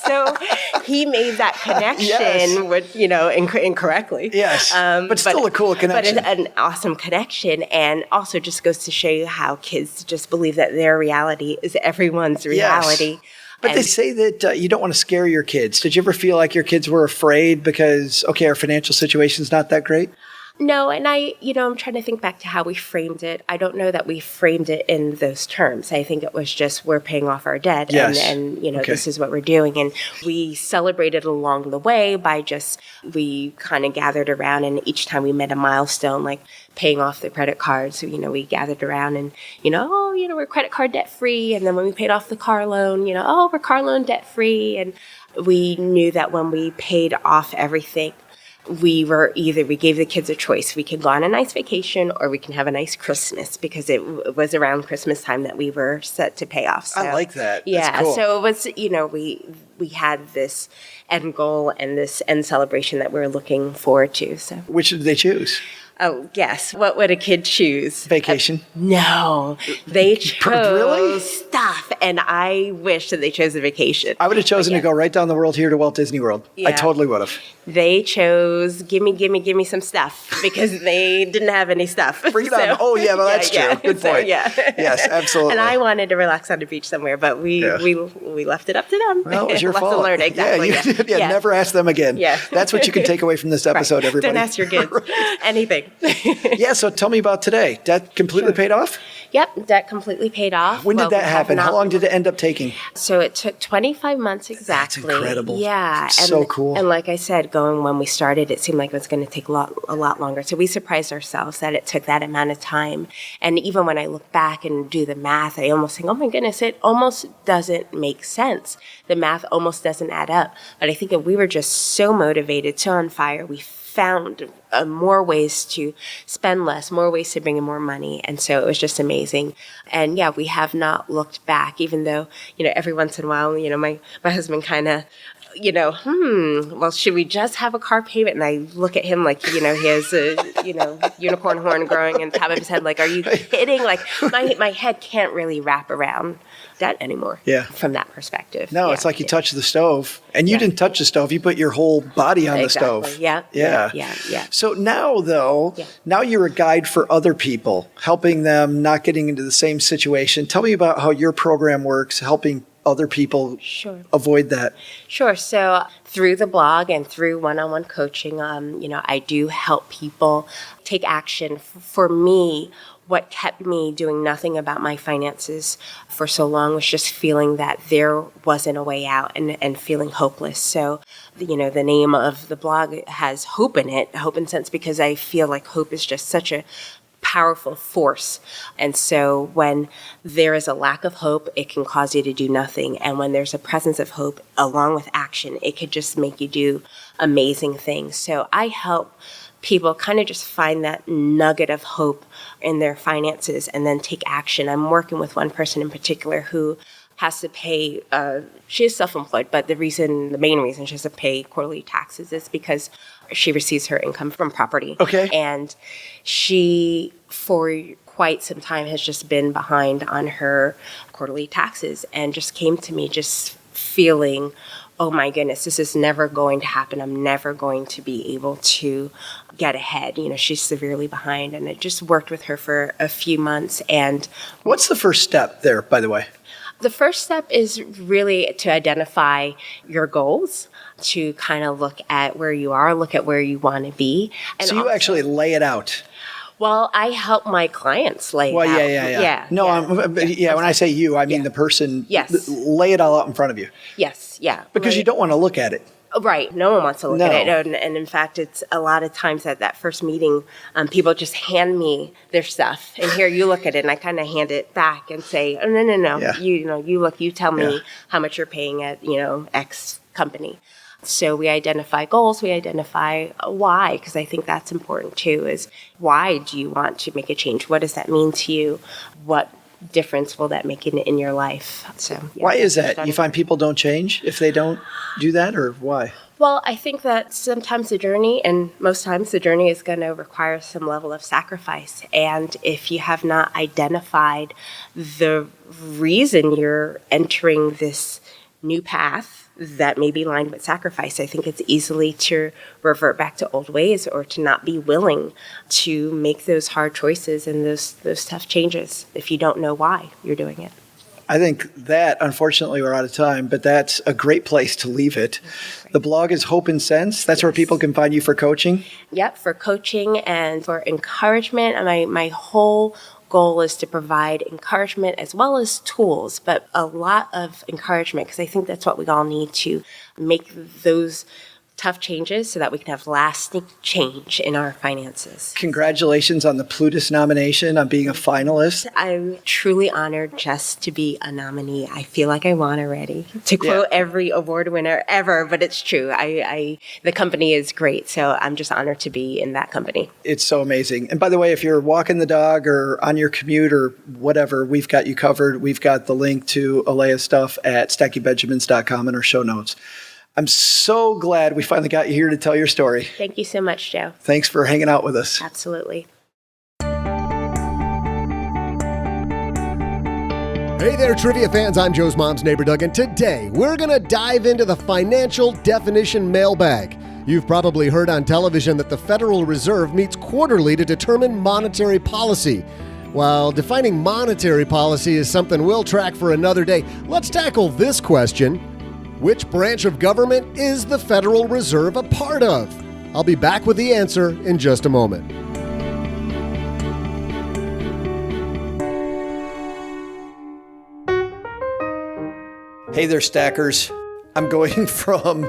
So he made that connection, which, incorrectly. Yes. But still a cool connection. But an awesome connection. And also just goes to show you how kids just believe that their reality is everyone's reality. Yes. But they say that you don't want to scare your kids. Did you ever feel like your kids were afraid because, our financial situation's not that great? No, and I'm trying to think back to how we framed it. I don't know that we framed it in those terms. I think it was just, we're paying off our debt, and this is what we're doing. And we celebrated along the way by we kind of gathered around, and each time we met a milestone, like paying off the credit cards, so, we gathered around and, we're credit card debt free. And then when we paid off the car loan, we're car loan debt free. And we knew that when we paid off everything, we gave the kids a choice. We could go on a nice vacation, or we can have a nice Christmas, because it was around Christmas time that we were set to pay off. So, I like that. Yeah. That's cool. So it was, we had this end goal and this end celebration that we were looking forward to. So Which did they choose? Oh, yes. What would a kid choose? Vacation? No. They chose Really? stuff, and I wish that they chose a vacation. I would have chosen to go right down the world here to Walt Disney World. Yeah. I totally would have. They chose give me some stuff, because they didn't have any stuff. Freedom. Oh, yeah, well, that's true. Good point. Yes, absolutely. And I wanted to relax on the beach somewhere, but we left it up to them. Well, it was your fault. To learn. Exactly. Yeah, you did. Yeah, never ask them again. Yeah. That's what you can take away from this episode, everybody. Don't ask your kids anything. Yeah, so tell me about today. Debt completely paid off? Yep, debt completely paid off. When did that happen? How long did it end up taking? So it took 25 months exactly. That's incredible. Yeah. So cool. And like I said, when we started, it seemed like it was going to take a lot longer. So we surprised ourselves that it took that amount of time. And even when I look back and do the math, I almost think, oh my goodness, it almost doesn't make sense. The math almost doesn't add up. But I think if we were just so motivated, so on fire, we found more ways to spend less, more ways to bring in more money. And so it was just amazing. And yeah, we have not looked back, even though, every once in a while, my husband kind of, well, should we just have a car payment? And I look at him like, he has a, unicorn horn growing on top of his head. Like, are you kidding? Like, my head can't really wrap around that anymore. Yeah. From that perspective. No, it's like you touch the stove, and you didn't touch the stove. You put your whole body on the stove. Yeah. So now, though, now you're a guide for other people, helping them not getting into the same situation. Tell me about how your program works, helping other people avoid that. Sure. So through the blog and through one-on-one coaching, I do help people take action. For me, what kept me doing nothing about my finances for so long was just feeling that there wasn't a way out and feeling hopeless. So, the name of the blog has hope in it, hope in sense, because I feel like hope is just such a powerful force. And so when there is a lack of hope, it can cause you to do nothing. And when there's a presence of hope along with action, it could just make you do amazing things. So I help people kind of just find that nugget of hope in their finances and then take action. I'm working with one person in particular who has to pay, she is self-employed, but the main reason she has to pay quarterly taxes is because she receives her income from property. Okay. And she, for quite some time, has just been behind on her quarterly taxes and just came to me just feeling, oh my goodness, this is never going to happen. I'm never going to be able to get ahead. She's severely behind. And I just worked with her for a few months. And What's the first step there, by the way? the first step is really to identify your goals, to kind of look at where you are, look at where you want to be. And So you actually lay it out. Well, I help my clients lay it out. Yeah. No, when I say you, I mean the person. Yes. Lay it all out in front of you. Yes, yeah. Because you don't want to look at it. Right. No one wants to look No. at it. And in fact, it's a lot of times at that first meeting, people just hand me their stuff. And here, you look at it, and I kind of hand it back and say, oh, no. Yeah. You look, you tell me Yeah. how much you're paying at, X company. So we identify goals, we identify why, because I think that's important too, is why do you want to make a change? What does that mean to you? What difference will that make in your life? So yeah. Why is that? You find people don't change if they don't do that, or why? Well, I think that sometimes the journey, and most times the journey, is going to require some level of sacrifice. And if you have not identified the reason you're entering this new path that may be lined with sacrifice, I think it's easily to revert back to old ways or to not be willing to make those hard choices and those tough changes if you don't know why you're doing it. I think that, unfortunately, we're out of time, but that's a great place to leave it. The blog is Hope and Sense. That's where people can find you for coaching. Yep, for coaching and for encouragement. My whole goal is to provide encouragement as well as tools, but a lot of encouragement, because I think that's what we all need to make those tough changes so that we can have lasting change in our finances. Congratulations on the Plutus nomination, on being a finalist. I'm truly honored just to be a nominee. I feel like I won already. To quote every award winner ever, but it's true. The company is great, so I'm just honored to be in that company. It's so amazing. And by the way, if you're walking the dog or on your commute or whatever, we've got you covered. We've got the link to Alaya's stuff at stackybenjamins.com in our show notes. I'm so glad we finally got you here to tell your story. Thank you so much, Joe. Thanks for hanging out with us. Absolutely. Hey there, trivia fans. I'm Joe's mom's neighbor, Doug, and today we're going to dive into the financial definition mailbag. You've probably heard on television that the Federal Reserve meets quarterly to determine monetary policy. While defining monetary policy is something we'll track for another day, let's tackle this question. Which branch of government is the Federal Reserve a part of? I'll be back with the answer in just a moment. Hey there, stackers. I'm going from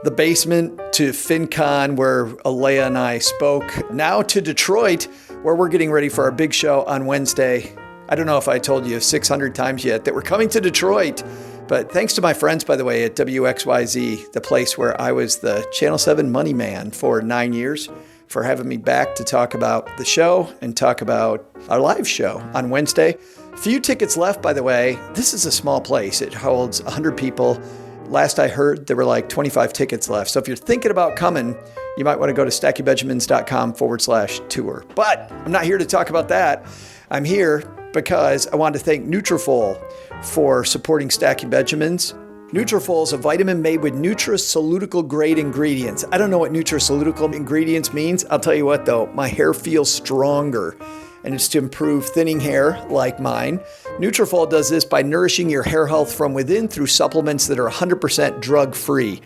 the basement to FinCon, where Alaya and I spoke, now to Detroit, where we're getting ready for our big show on Wednesday. I don't know if I told you 600 times yet that we're coming to Detroit. But thanks to my friends, by the way, at WXYZ, the place where I was the Channel 7 money man for 9 years, for having me back to talk about the show and talk about our live show on Wednesday. Few tickets left, by the way. This is a small place. It holds 100 people. Last I heard, there were like 25 tickets left. So if you're thinking about coming, you might want to go to stackybenjamins.com/tour. But I'm not here to talk about that. I'm here because I wanted to thank Nutrafol for supporting Stacking Benjamins. Nutrafol is a vitamin made with nutraceutical grade ingredients. I don't know what nutraceutical ingredients means. I'll tell you what though, my hair feels stronger, and it's to improve thinning hair like mine. Nutrafol does this by nourishing your hair health from within through supplements that are 100% drug-free.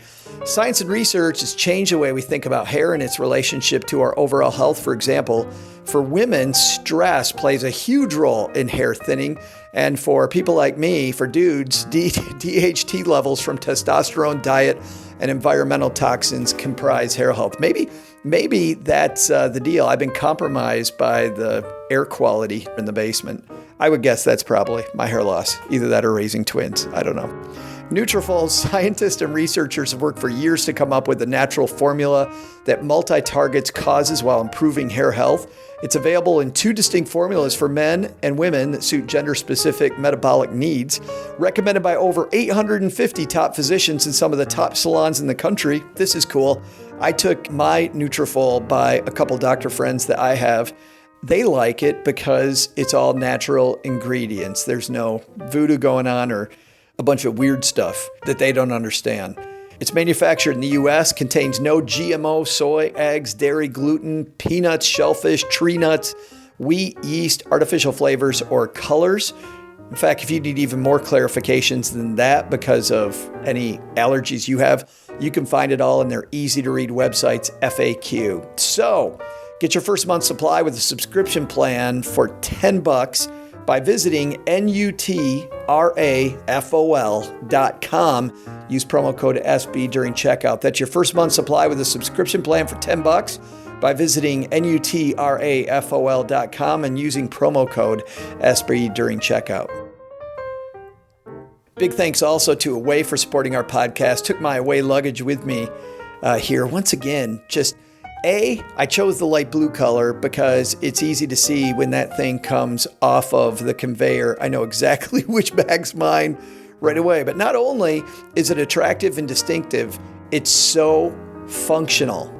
Science and research has changed the way we think about hair and its relationship to our overall health. For example, for women, stress plays a huge role in hair thinning. And for people like me, for dudes, DHT levels from testosterone, diet, and environmental toxins comprise hair health. Maybe that's the deal. I've been compromised by the air quality in the basement. I would guess that's probably my hair loss. Either that or raising twins. I don't know. Nutrafol, scientists and researchers have worked for years to come up with a natural formula that multi-targets causes while improving hair health. It's available in 2 distinct formulas for men and women that suit gender-specific metabolic needs. Recommended by over 850 top physicians in some of the top salons in the country. This is cool. I took my Nutrafol by a couple doctor friends that I have. They like it because it's all natural ingredients. There's no voodoo going on or a bunch of weird stuff that they don't understand. It's manufactured in the U.S., contains no GMO, soy, eggs, dairy, gluten, peanuts, shellfish, tree nuts, wheat, yeast, artificial flavors, or colors. In fact, if you need even more clarifications than that because of any allergies you have, you can find it all in their easy-to-read website's FAQ. So, get your first month's supply with a subscription plan for $10 by visiting NUTRAFOL.com. Use promo code SB during checkout. That's your first month's supply with a subscription plan for $10 by visiting NUTRAFOL.com and using promo code SB during checkout. Big thanks also to Away for supporting our podcast. Took my Away luggage with me here. Once again, I chose the light blue color because it's easy to see when that thing comes off of the conveyor. I know exactly which bag's mine right away. But not only is it attractive and distinctive, it's so functional.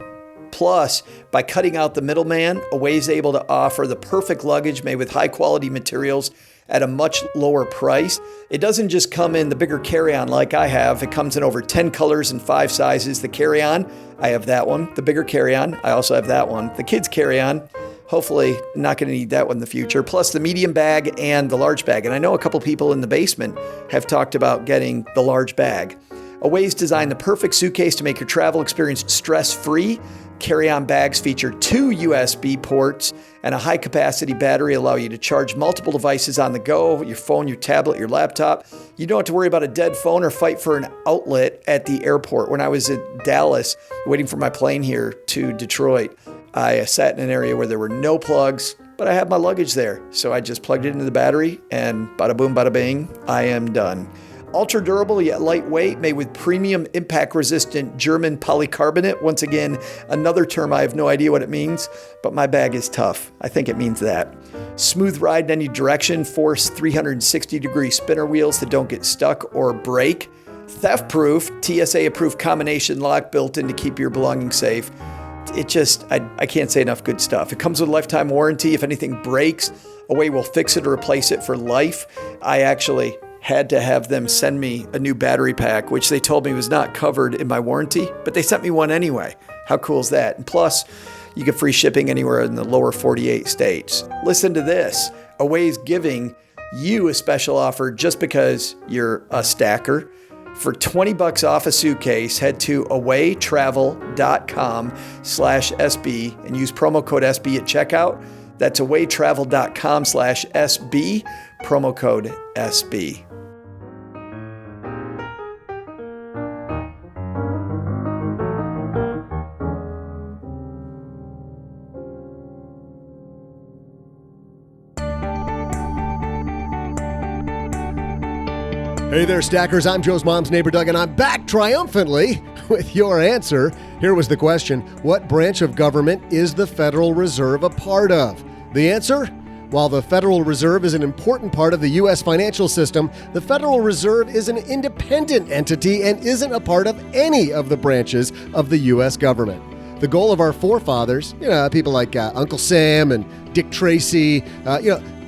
Plus, by cutting out the middleman, Away is able to offer the perfect luggage made with high-quality materials at a much lower price. It doesn't just come in the bigger carry-on like I have. It comes in over 10 colors and 5 sizes. The carry-on, I have that one. The bigger carry-on, I also have that one. The kids carry-on, hopefully not going to need that one in the future. Plus the medium bag and the large bag. And I know a couple people in the basement have talked about getting the large bag. Away's designed the perfect suitcase to make your travel experience stress-free. Carry-on bags feature 2 USB ports and a high-capacity battery allow you to charge multiple devices on the go, your phone, your tablet, your laptop. You don't have to worry about a dead phone or fight for an outlet at the airport. When I was at Dallas waiting for my plane here to Detroit, I sat in an area where there were no plugs, but I had my luggage there. So I just plugged it into the battery and bada boom, bada bing, I am done. Ultra durable yet lightweight, made with premium impact resistant German polycarbonate. Once again, another term I have no idea what it means, but my bag is tough. I think it means that. Smooth ride in any direction, force 360-degree spinner wheels that don't get stuck or break. Theft-proof, TSA-approved combination lock built in to keep your belongings safe. I can't say enough good stuff. It comes with a lifetime warranty. If anything breaks, Away will fix it or replace it for life. I actually had to have them send me a new battery pack, which they told me was not covered in my warranty, but they sent me one anyway. How cool is that? And plus, you get free shipping anywhere in the lower 48 states. Listen to this. Away's giving you a special offer just because you're a stacker. For $20 off a suitcase, head to awaytravel.com/SB and use promo code SB at checkout. That's awaytravel.com/SB, promo code SB. Hey there, Stackers. I'm Joe's mom's neighbor, Doug, and I'm back triumphantly with your answer. Here was the question: what branch of government is the Federal Reserve a part of? The answer? While the Federal Reserve is an important part of the U.S. financial system, the Federal Reserve is an independent entity and isn't a part of any of the branches of the U.S. government. The goal of our forefathers, people like Uncle Sam and Dick Tracy,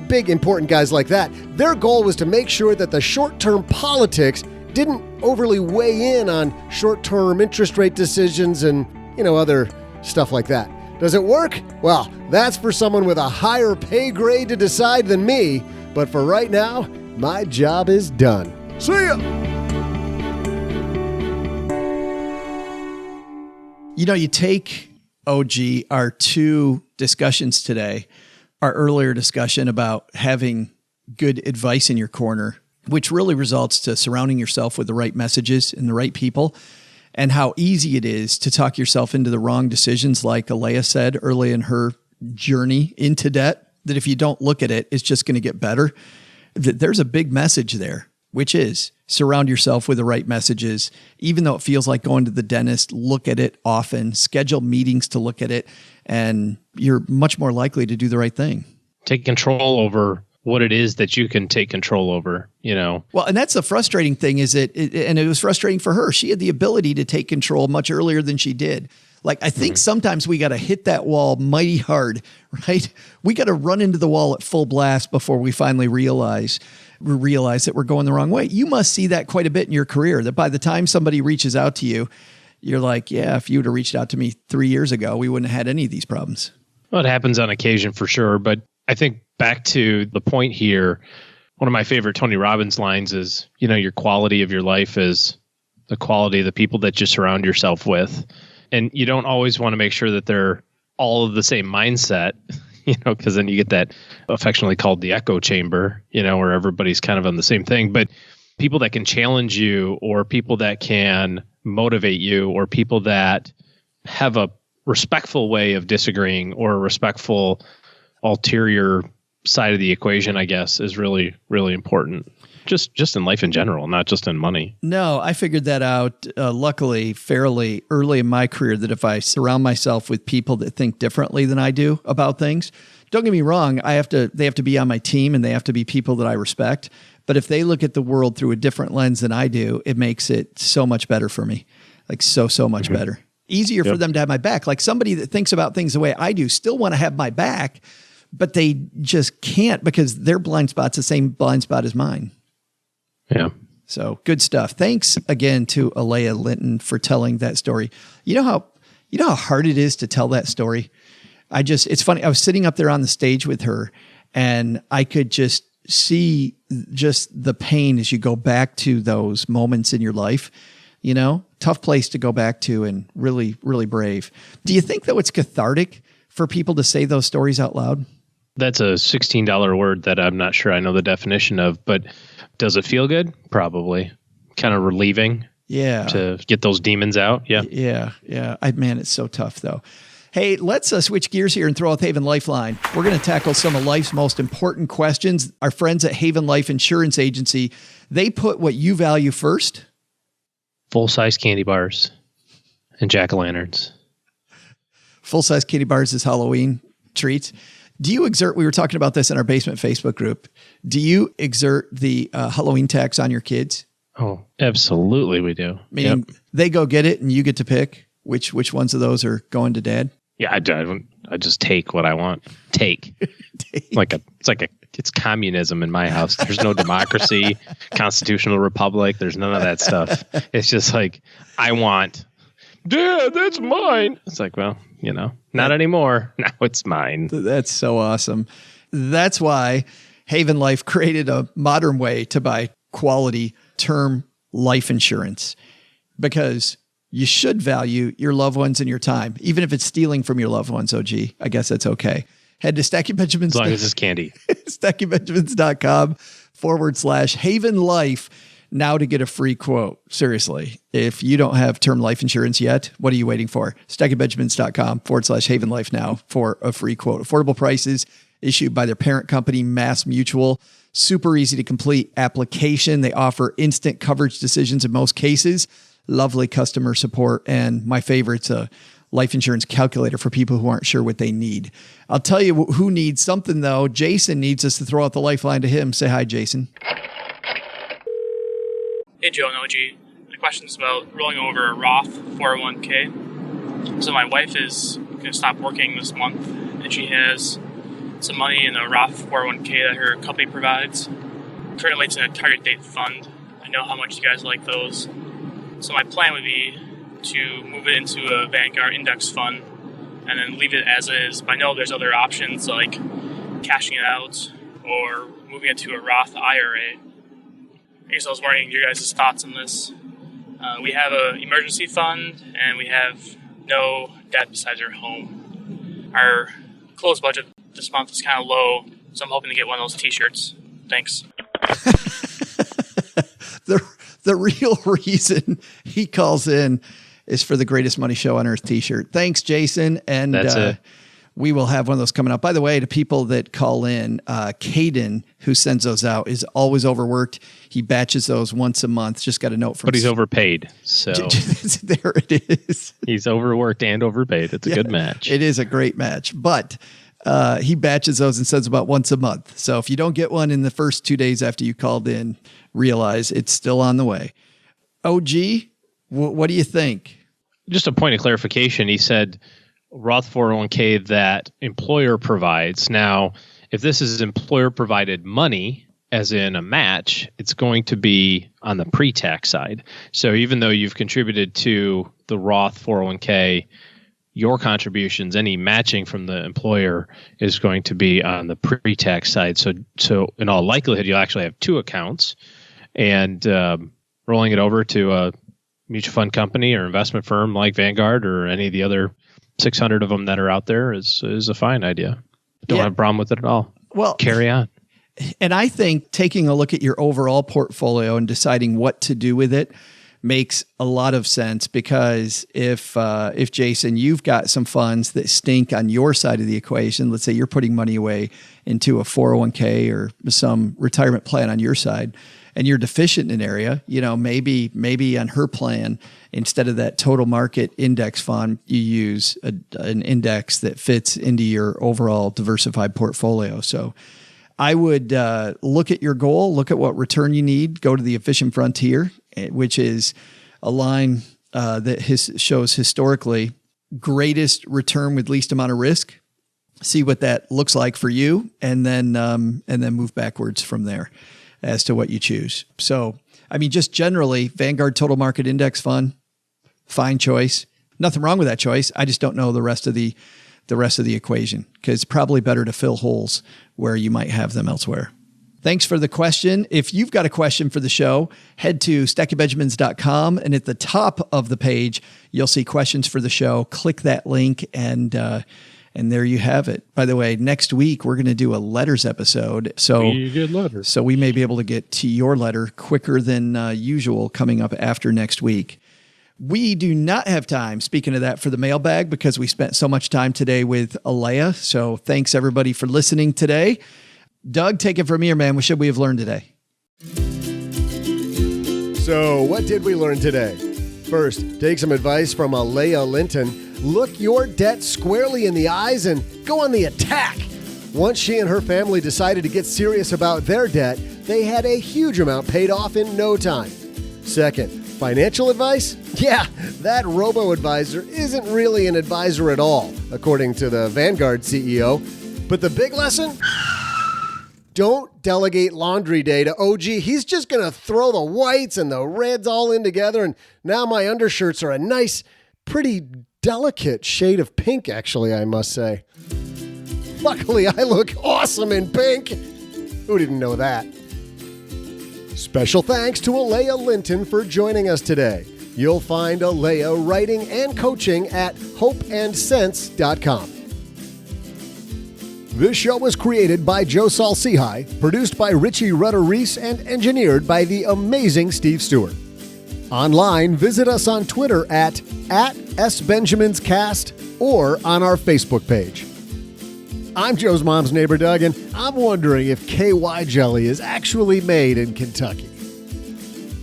big important guys like that, their goal was to make sure that the short-term politics didn't overly weigh in on short-term interest rate decisions and, other stuff like that. Does it work? Well, that's for someone with a higher pay grade to decide than me, but for right now, my job is done. See ya! You take, OG, our 2 discussions today, our earlier discussion about having good advice in your corner, which really results to surrounding yourself with the right messages and the right people, and how easy it is to talk yourself into the wrong decisions, like Alaya said early in her journey into debt, that if you don't look at it, it's just going to get better. There's a big message there. which is surround yourself with the right messages. Even though it feels like going to the dentist, look at it often, schedule meetings to look at it, and you're much more likely to do the right thing. Take control over what it is that you can take control over, Well, and that's the frustrating thing is and it was frustrating for her. She had the ability to take control much earlier than she did. Like, I think sometimes we got to hit that wall mighty hard, right? We got to run into the wall at full blast before we finally realize that we're going the wrong way. You must see that quite a bit in your career, that by the time somebody reaches out to you, you're like, yeah, if you would have reached out to me 3 years ago, we wouldn't have had any of these problems. Well, it happens on occasion for sure. But I think back to the point here, one of my favorite Tony Robbins lines is, your quality of your life is the quality of the people that you surround yourself with. And you don't always want to make sure that they're all of the same mindset, because then you get that affectionately called the echo chamber, where everybody's kind of on the same thing. But people that can challenge you, or people that can motivate you, or people that have a respectful way of disagreeing, or a respectful ulterior side of the equation, I guess, is really, really important. Just in life in general, not just in money. No, I figured that out, luckily, fairly early in my career, that if I surround myself with people that think differently than I do about things, don't get me wrong, they have to be on my team and they have to be people that I respect. But if they look at the world through a different lens than I do, it makes it so much better for me. Like so much better. Easier for them to have my back. Like somebody that thinks about things the way I do still want to have my back, but they just can't because their blind spot's the same blind spot as mine. Yeah. So good stuff. Thanks again to Alaya Linton for telling that story. You know how hard it is to tell that story? It's funny. I was sitting up there on the stage with her and I could just see just the pain as you go back to those moments in your life, tough place to go back to and really, really brave. Do you think though it's cathartic for people to say those stories out loud? That's a $16 word that I'm not sure I know the definition of, but does it feel good? Probably. Kind of relieving. Yeah. To get those demons out. Yeah. Yeah. Man, it's so tough though. Hey, let's switch gears here and throw out Haven Lifeline. We're going to tackle some of life's most important questions. Our friends at Haven Life Insurance Agency, they put what you value first. Full-size candy bars and jack-o'-lanterns. Full-size candy bars is Halloween treats. Do you exert, we were talking about this in our basement Facebook group, do you exert the Halloween tax on your kids? Oh, absolutely we do. Meaning they go get it and you get to pick which ones of those are going to dad? Yeah, I just take what I want. Take. It's communism in my house. There's no democracy, constitutional republic. There's none of that stuff. It's just like, I want, Dad, that's mine. It's like, well, not anymore. Now it's mine. That's so awesome. That's why Haven Life created a modern way to buy quality term life insurance, because you should value your loved ones and your time, even if it's stealing from your loved ones. Oh, gee, I guess that's okay. Head to Stacky Benjamins. As long as it's candy. StackyBenjamins.com/Haven Life now to get a free quote. Seriously, if you don't have term life insurance yet, what are you waiting for? StackyBenjamins.com/Haven Life now for a free quote. Affordable prices issued by their parent company, Mass Mutual. Super easy to complete application. They offer instant coverage decisions in most cases. Lovely customer support. And my favorite's a life insurance calculator for people who aren't sure what they need. I'll tell you who needs something, though. Jason needs us to throw out the lifeline to him. Say hi, Jason. Hey, Joe and OG. The question's about rolling over a Roth 401k. So my wife is going to stop working this month, and she has some money in a Roth 401k that her company provides. Currently, it's in a target date fund. I know how much you guys like those. So my plan would be to move it into a Vanguard index fund and then leave it as is. But I know there's other options like cashing it out or moving it to a Roth IRA. I guess I was wondering your guys' thoughts on this. We have an emergency fund and we have no debt besides our home. Our closed budget this month is kind of low, so I'm hoping to get one of those t-shirts. Thanks. The real reason he calls in is for the Greatest Money Show on Earth t-shirt. Thanks, Jason. And that's it. we will have one of those coming up. By the way, to people that call in, Caden, who sends those out, is always overworked. He batches those once a month. Just got a note from... But he's overpaid, so... There it is. He's overworked and overpaid. It's a good match. It is a great match. But he batches those and sends about once a month. So if you don't get one in the first 2 days after you called in, realize it's still on the way. OG, what do you think? Just a point of clarification. He said Roth 401k that employer provides. Now, if this is employer provided money, as in a match, it's going to be on the pre-tax side. So even though you've contributed to the Roth 401k, your contributions, any matching from the employer, is going to be on the pre-tax side. So in all likelihood, you'll actually have two accounts, and rolling it over to a mutual fund company or investment firm like Vanguard or any of the other 600 of them that are out there is a fine idea. Don't have a problem with it at all. Well, carry on. And I think taking a look at your overall portfolio and deciding what to do with it makes a lot of sense, because if Jason, you've got some funds that stink on your side of the equation, let's say you're putting money away into a 401k or some retirement plan on your side, and you're deficient in an area, maybe on her plan, instead of that total market index fund, you use an index that fits into your overall diversified portfolio. So I would look at your goal, look at what return you need, go to the efficient frontier, which is a line that shows historically greatest return with least amount of risk. See what that looks like for you, and then move backwards from there as to what you choose. So, I mean, just generally, Vanguard Total Market Index Fund, fine choice. Nothing wrong with that choice. I just don't know the rest of the equation, because it's probably better to fill holes where you might have them elsewhere. Thanks for the question. If you've got a question for the show, head to stackingbenjamins.com, and at the top of the page, you'll see questions for the show. Click that link, and there you have it. By the way, next week, we're going to do a letters episode. So we get letters. So we may be able to get to your letter quicker than usual coming up after next week. We do not have time, speaking of that, for the mailbag, because we spent so much time today with Alaya. So thanks, everybody, for listening today. Doug, take it from here, man. What should we have learned today? So what did we learn today? First, take some advice from Alaya Linton. Look your debt squarely in the eyes and go on the attack. Once she and her family decided to get serious about their debt, they had a huge amount paid off in no time. Second, financial advice? Yeah, that robo-advisor isn't really an advisor at all, according to the Vanguard CEO. But the big lesson? Don't delegate laundry day to OG. He's just going to throw the whites and the reds all in together, and now my undershirts are a nice, pretty delicate shade of pink, actually, I must say. Luckily, I look awesome in pink. Who didn't know that? Special thanks to Alaya Linton for joining us today. You'll find Alaya writing and coaching at hopeandsense.com. This show was created by Joe Saul-Sehy, produced by Richie Rutter-Reese, and engineered by the amazing Steve Stewart. Online, visit us on Twitter at @SBenjaminsCast or on our Facebook page. I'm Joe's mom's neighbor, Doug, and I'm wondering if KY jelly is actually made in Kentucky.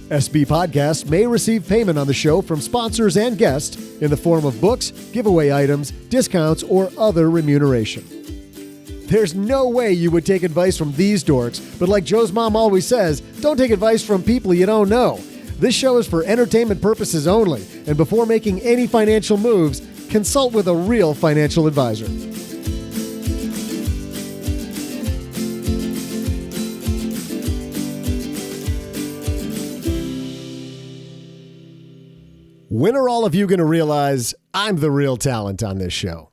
SB Podcasts may receive payment on the show from sponsors and guests in the form of books, giveaway items, discounts, or other remuneration. There's no way you would take advice from these dorks, but like Joe's mom always says, don't take advice from people you don't know. This show is for entertainment purposes only, and before making any financial moves, consult with a real financial advisor. When are all of you going to realize I'm the real talent on this show?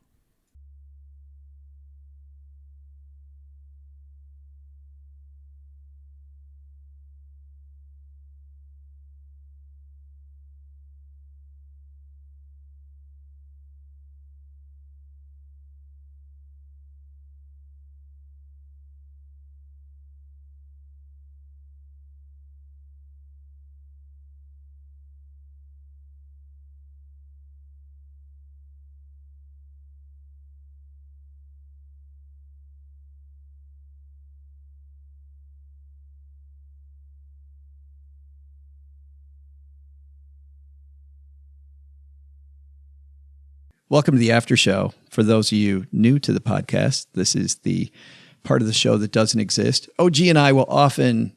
Welcome to the after show. For those of you new to the podcast, this is the part of the show that doesn't exist. OG and I will often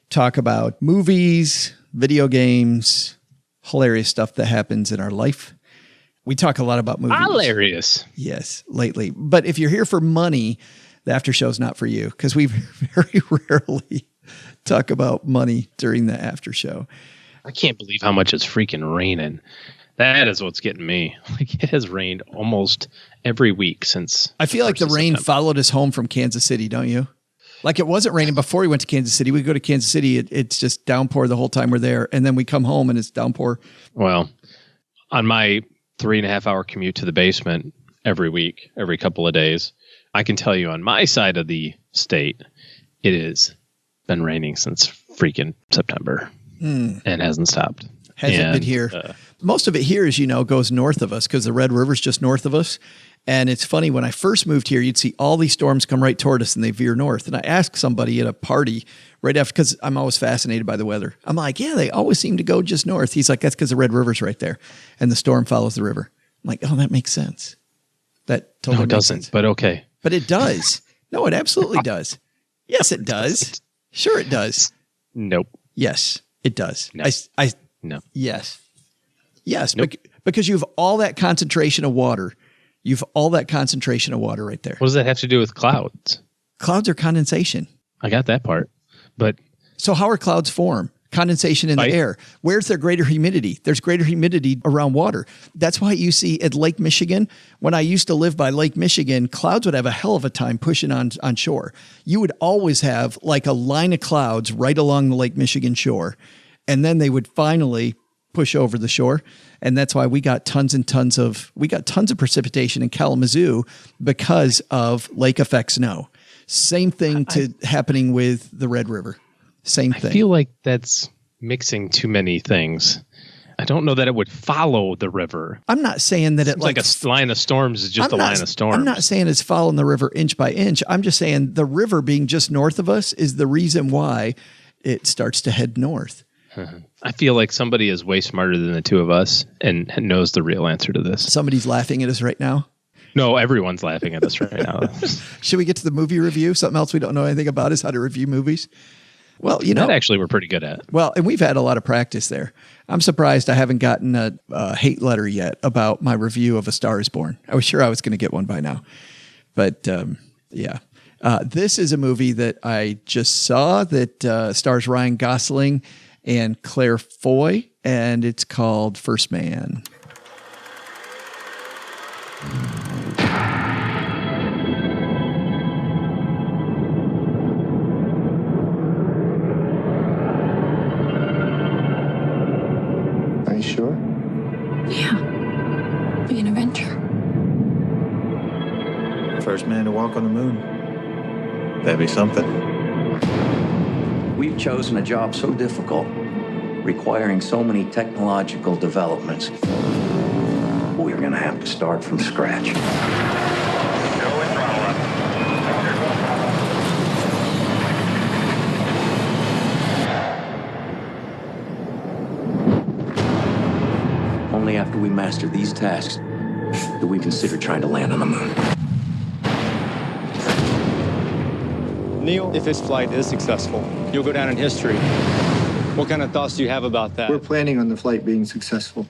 talk about movies, video games, hilarious stuff that happens in our life. We talk a lot about movies. Hilarious. Yes, lately. But if you're here for money, the after show is not for you, because we very rarely talk about money during the after show. I can't believe how much it's freaking raining. That is what's getting me. Like, it has rained almost every week since. I feel like the rain September. followed us home from Kansas City, don't you? Like, it wasn't raining before we went to Kansas City. We go to Kansas City, it's just downpour the whole time we're there. And then we come home and it's downpour. Well, on my 3.5-hour commute to the basement every week, every couple of days, I can tell you on my side of the state, it has been raining since freaking September and hasn't stopped. Hasn't been here. Most of it here, as you know, goes north of us because the Red River's just north of us. And it's funny, when I first moved here, you'd see all these storms come right toward us and they veer north. And I asked somebody at a party right after, because I'm always fascinated by the weather. I'm like, yeah, they always seem to go just north. He's like, that's because the Red River's right there and the storm follows the river. I'm like, oh, that makes sense. That totally No, it makes doesn't, sense. but okay. But it does. No, it absolutely does. Yes, it does. Sure, it does. Nope. Yes, it does. No. No. Yes. Yes, Nope. because you have all that concentration of water. You've all that concentration of water right there. What does that have to do with clouds? Clouds are condensation. I got that part. But So how are clouds form? Condensation in the Right. air. Where's there greater humidity? There's greater humidity around water. That's why you see at Lake Michigan, when I used to live by Lake Michigan, clouds would have a hell of a time pushing on shore. You would always have like a line of clouds right along the Lake Michigan shore. And then they would finally push over the shore. And that's why we got tons of precipitation in Kalamazoo because of lake effect snow. Same thing happening with the Red River. Same thing. I feel like that's mixing too many things. I don't know that it would follow the river. I'm not saying that it It's like a line of storms is just a line of storms. I'm not saying it's following the river inch by inch. I'm just saying the river being just north of us is the reason why it starts to head north. I feel like somebody is way smarter than the two of us and knows the real answer to this. Somebody's laughing at us right now. No, everyone's laughing at us right now. Should we get to the movie review? Something else we don't know anything about is how to review movies. Well, you know, That actually we're pretty good at. well, and we've had a lot of practice there. I'm surprised I haven't gotten a hate letter yet about my review of A Star is Born. I was sure I was going to get one by now. But yeah, this is a movie that I just saw that stars Ryan Gosling and Claire Foy, and it's called First Man. Are you sure? Yeah. Be an adventure. First man to walk on the moon. That'd be something. We've chosen a job so difficult, requiring so many technological developments. We're going to have to start from scratch. Only after we master these tasks do we consider trying to land on the moon. Neil, if this flight is successful, you'll go down in history. What kind of thoughts do you have about that? We're planning on the flight being successful.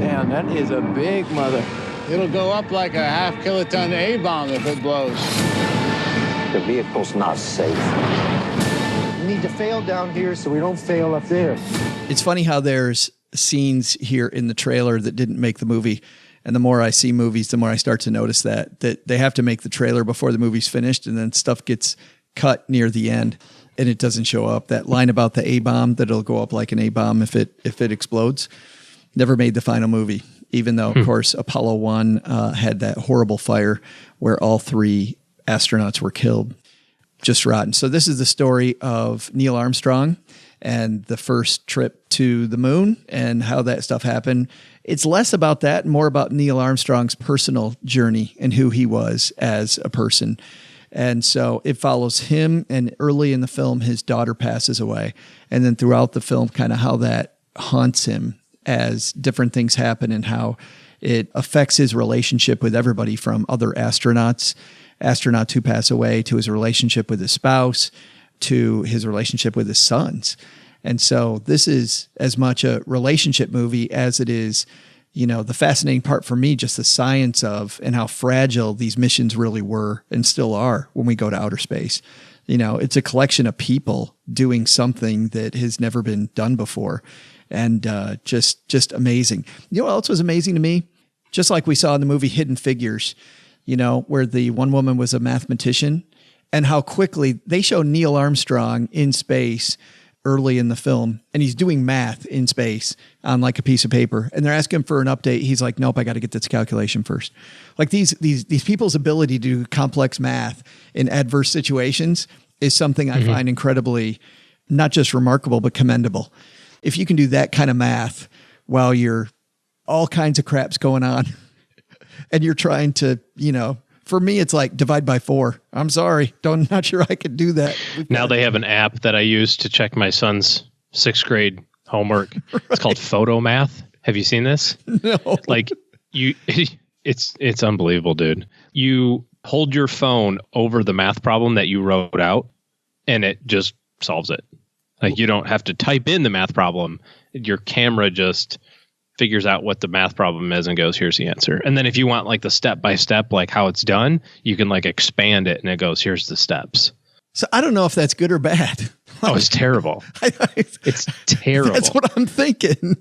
Damn, that is a big mother. It'll go up like a half-kiloton A-bomb if it blows. The vehicle's not safe. We need to fail down here so we don't fail up there. It's funny how there's scenes here in the trailer that didn't make the movie. And the more I see movies, the more I start to notice that they have to make the trailer before the movie's finished, and then stuff gets cut near the end and it doesn't show up. That line about the A-bomb, that it'll go up like an A-bomb if it explodes, never made the final movie, even though, of course, Apollo 1 had that horrible fire where all 3 astronauts were killed. Just rotten. So this is the story of Neil Armstrong and the first trip to the moon and how that stuff happened. It's less about that and more about Neil Armstrong's personal journey and who he was as a person. And so it follows him, and early in the film, his daughter passes away. And then throughout the film, kind of how that haunts him as different things happen and how it affects his relationship with everybody from other astronauts who pass away, to his relationship with his spouse, to his relationship with his sons. And so this is as much a relationship movie as it is, the fascinating part for me, just the science of and how fragile these missions really were and still are when we go to outer space. It's a collection of people doing something that has never been done before. And just amazing. You know what else was amazing to me? Just like we saw in the movie Hidden Figures, where the one woman was a mathematician, and how quickly they show Neil Armstrong in space early in the film, and he's doing math in space on like a piece of paper, and they're asking for an update. He's like, nope, I got to get this calculation first. Like these people's ability to do complex math in adverse situations is something I find incredibly, not just remarkable, but commendable. If you can do that kind of math while you're all kinds of crap's going on and you're trying to, for me, it's like divide by 4. I'm sorry. Not sure I could do that. Now they have an app that I use to check my son's 6th grade homework. Right. It's called Photo Math. Have you seen this? No. Like it's unbelievable, dude. You hold your phone over the math problem that you wrote out and it just solves it. Like you don't have to type in the math problem. Your camera just figures out what the math problem is and goes, here's the answer. And then if you want like the step-by-step, like how it's done, you can like expand it and it goes, here's the steps. So I don't know if that's good or bad. Oh, it's terrible. It's terrible. That's what I'm thinking.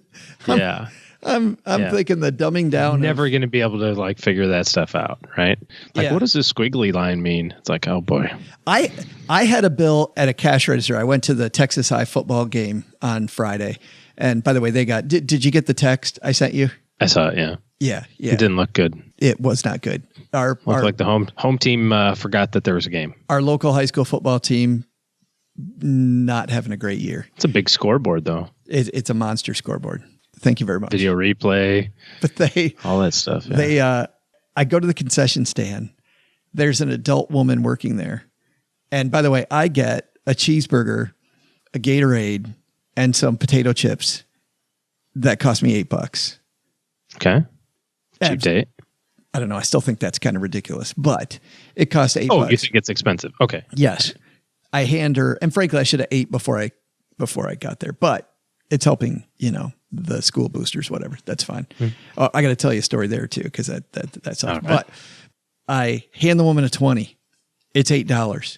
I'm Yeah. thinking the dumbing down. Never going to be able to like figure that stuff out, right? Like, what does this squiggly line mean? It's like, oh boy. I had a bill at a cash register. I went to the Texas High football game on Friday. And by the way, they got, did you get the text I sent you? I saw it, yeah. Yeah. It didn't look good. It was not good. Looked like the home team forgot that there was a game. Our local high school football team, not having a great year. It's a big scoreboard, though. It's a monster scoreboard. Thank you very much. Video replay. But all that stuff. Yeah. I go to the concession stand. There's an adult woman working there. And by the way, I get a cheeseburger, a Gatorade, and some potato chips that cost me $8. Okay. Cheap date. I don't know. I still think that's kind of ridiculous, but it costs $8. Oh, you think it's expensive? Okay. Yes. I hand her, and frankly, I should have ate before I got there, but it's helping, the school boosters, whatever. That's fine. Oh, I got to tell you a story there too, because that's awesome. Right. But I hand the woman a 20. It's $8.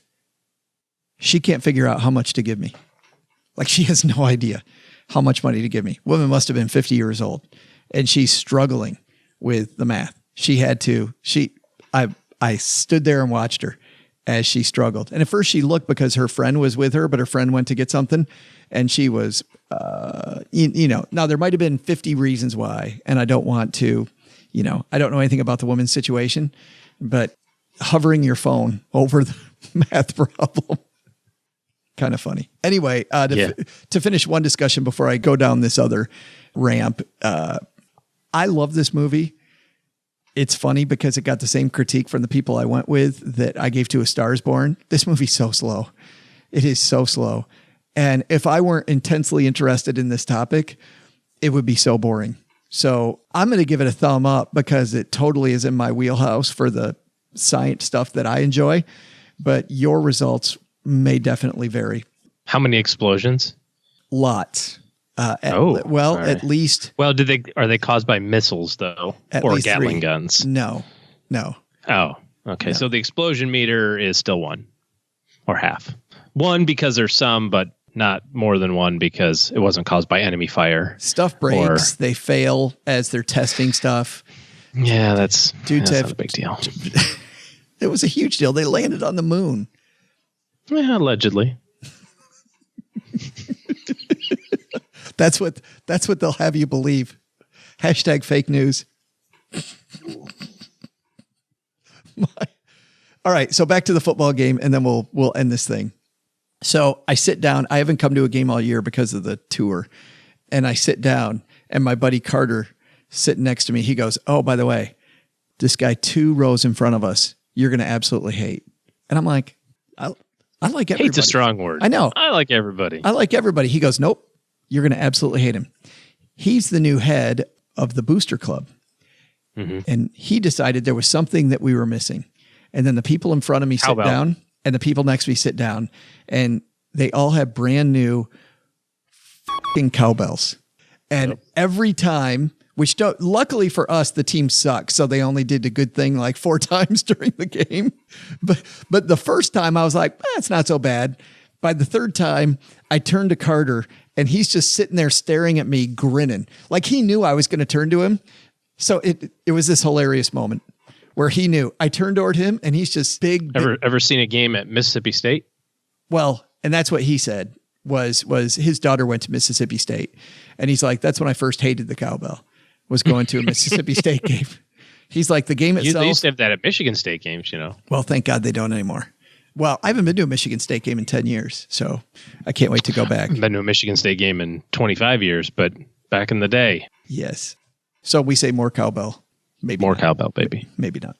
She can't figure out how much to give me. Like she has no idea how much money to give me. Woman must have been 50 years old, and she's struggling with the math. She had to. I stood there and watched her as she struggled. And at first she looked because her friend was with her, but her friend went to get something, and she was, Now there might have been 50 reasons why, and I don't want to, I don't know anything about the woman's situation, but hovering your phone over the math problem. Kind of funny. Anyway, to finish one discussion before I go down this other ramp, I love this movie. It's funny because it got the same critique from the people I went with that I gave to A Star is Born. This movie's so slow. It is so slow. And if I weren't intensely interested in this topic, it would be so boring. So I'm going to give it a thumb up because it totally is in my wheelhouse for the science stuff that I enjoy. But your results may definitely vary. How many explosions? Lots. Sorry. At least. Well, are they caused by missiles though, or Gatling guns? No. Oh, okay. No. So the explosion meter is still 1 or half. 1 because there's some, but not more than 1 because it wasn't caused by enemy fire. Stuff breaks. They fail as they're testing stuff. Yeah, that's not a big deal. It was a huge deal. They landed on the moon. Yeah, allegedly. That's what they'll have you believe. Hashtag fake news. All right, so back to the football game, and then we'll end this thing. So I sit down. I haven't come to a game all year because of the tour, and I sit down, and my buddy Carter sitting next to me. He goes, "Oh, by the way, this guy 2 rows in front of us, you're going to absolutely hate." And I'm like, I like everybody. Hate's a strong word. I know. I like everybody. I like everybody. He goes, "Nope, You're going to absolutely hate him. He's the new head of the Booster Club. And he decided there was something that we were missing. And then the people in front of me sit down and the people next to me sit down and they all have brand new f***ing cowbells. And every time, luckily for us, the team sucks. So they only did a good thing like 4 times during the game. But the first time I was like, it's not so bad. By the third time, I turned to Carter and he's just sitting there staring at me, grinning. Like he knew I was going to turn to him. So it was this hilarious moment where he knew. I turned toward him and he's just big. Ever seen a game at Mississippi State? Well, and that's what he said was his daughter went to Mississippi State. And he's like, that's when I first hated the cowbell, was going to a Mississippi State game. He's like, the game itself. They used to have that at Michigan State games, you know. Well, thank God they don't anymore. Well, I haven't been to a Michigan State game in 10 years, so I can't wait to go back. I've been to a Michigan State game in 25 years, but back in the day. Yes. So we say more cowbell. Maybe more not. cowbell, baby. Maybe not.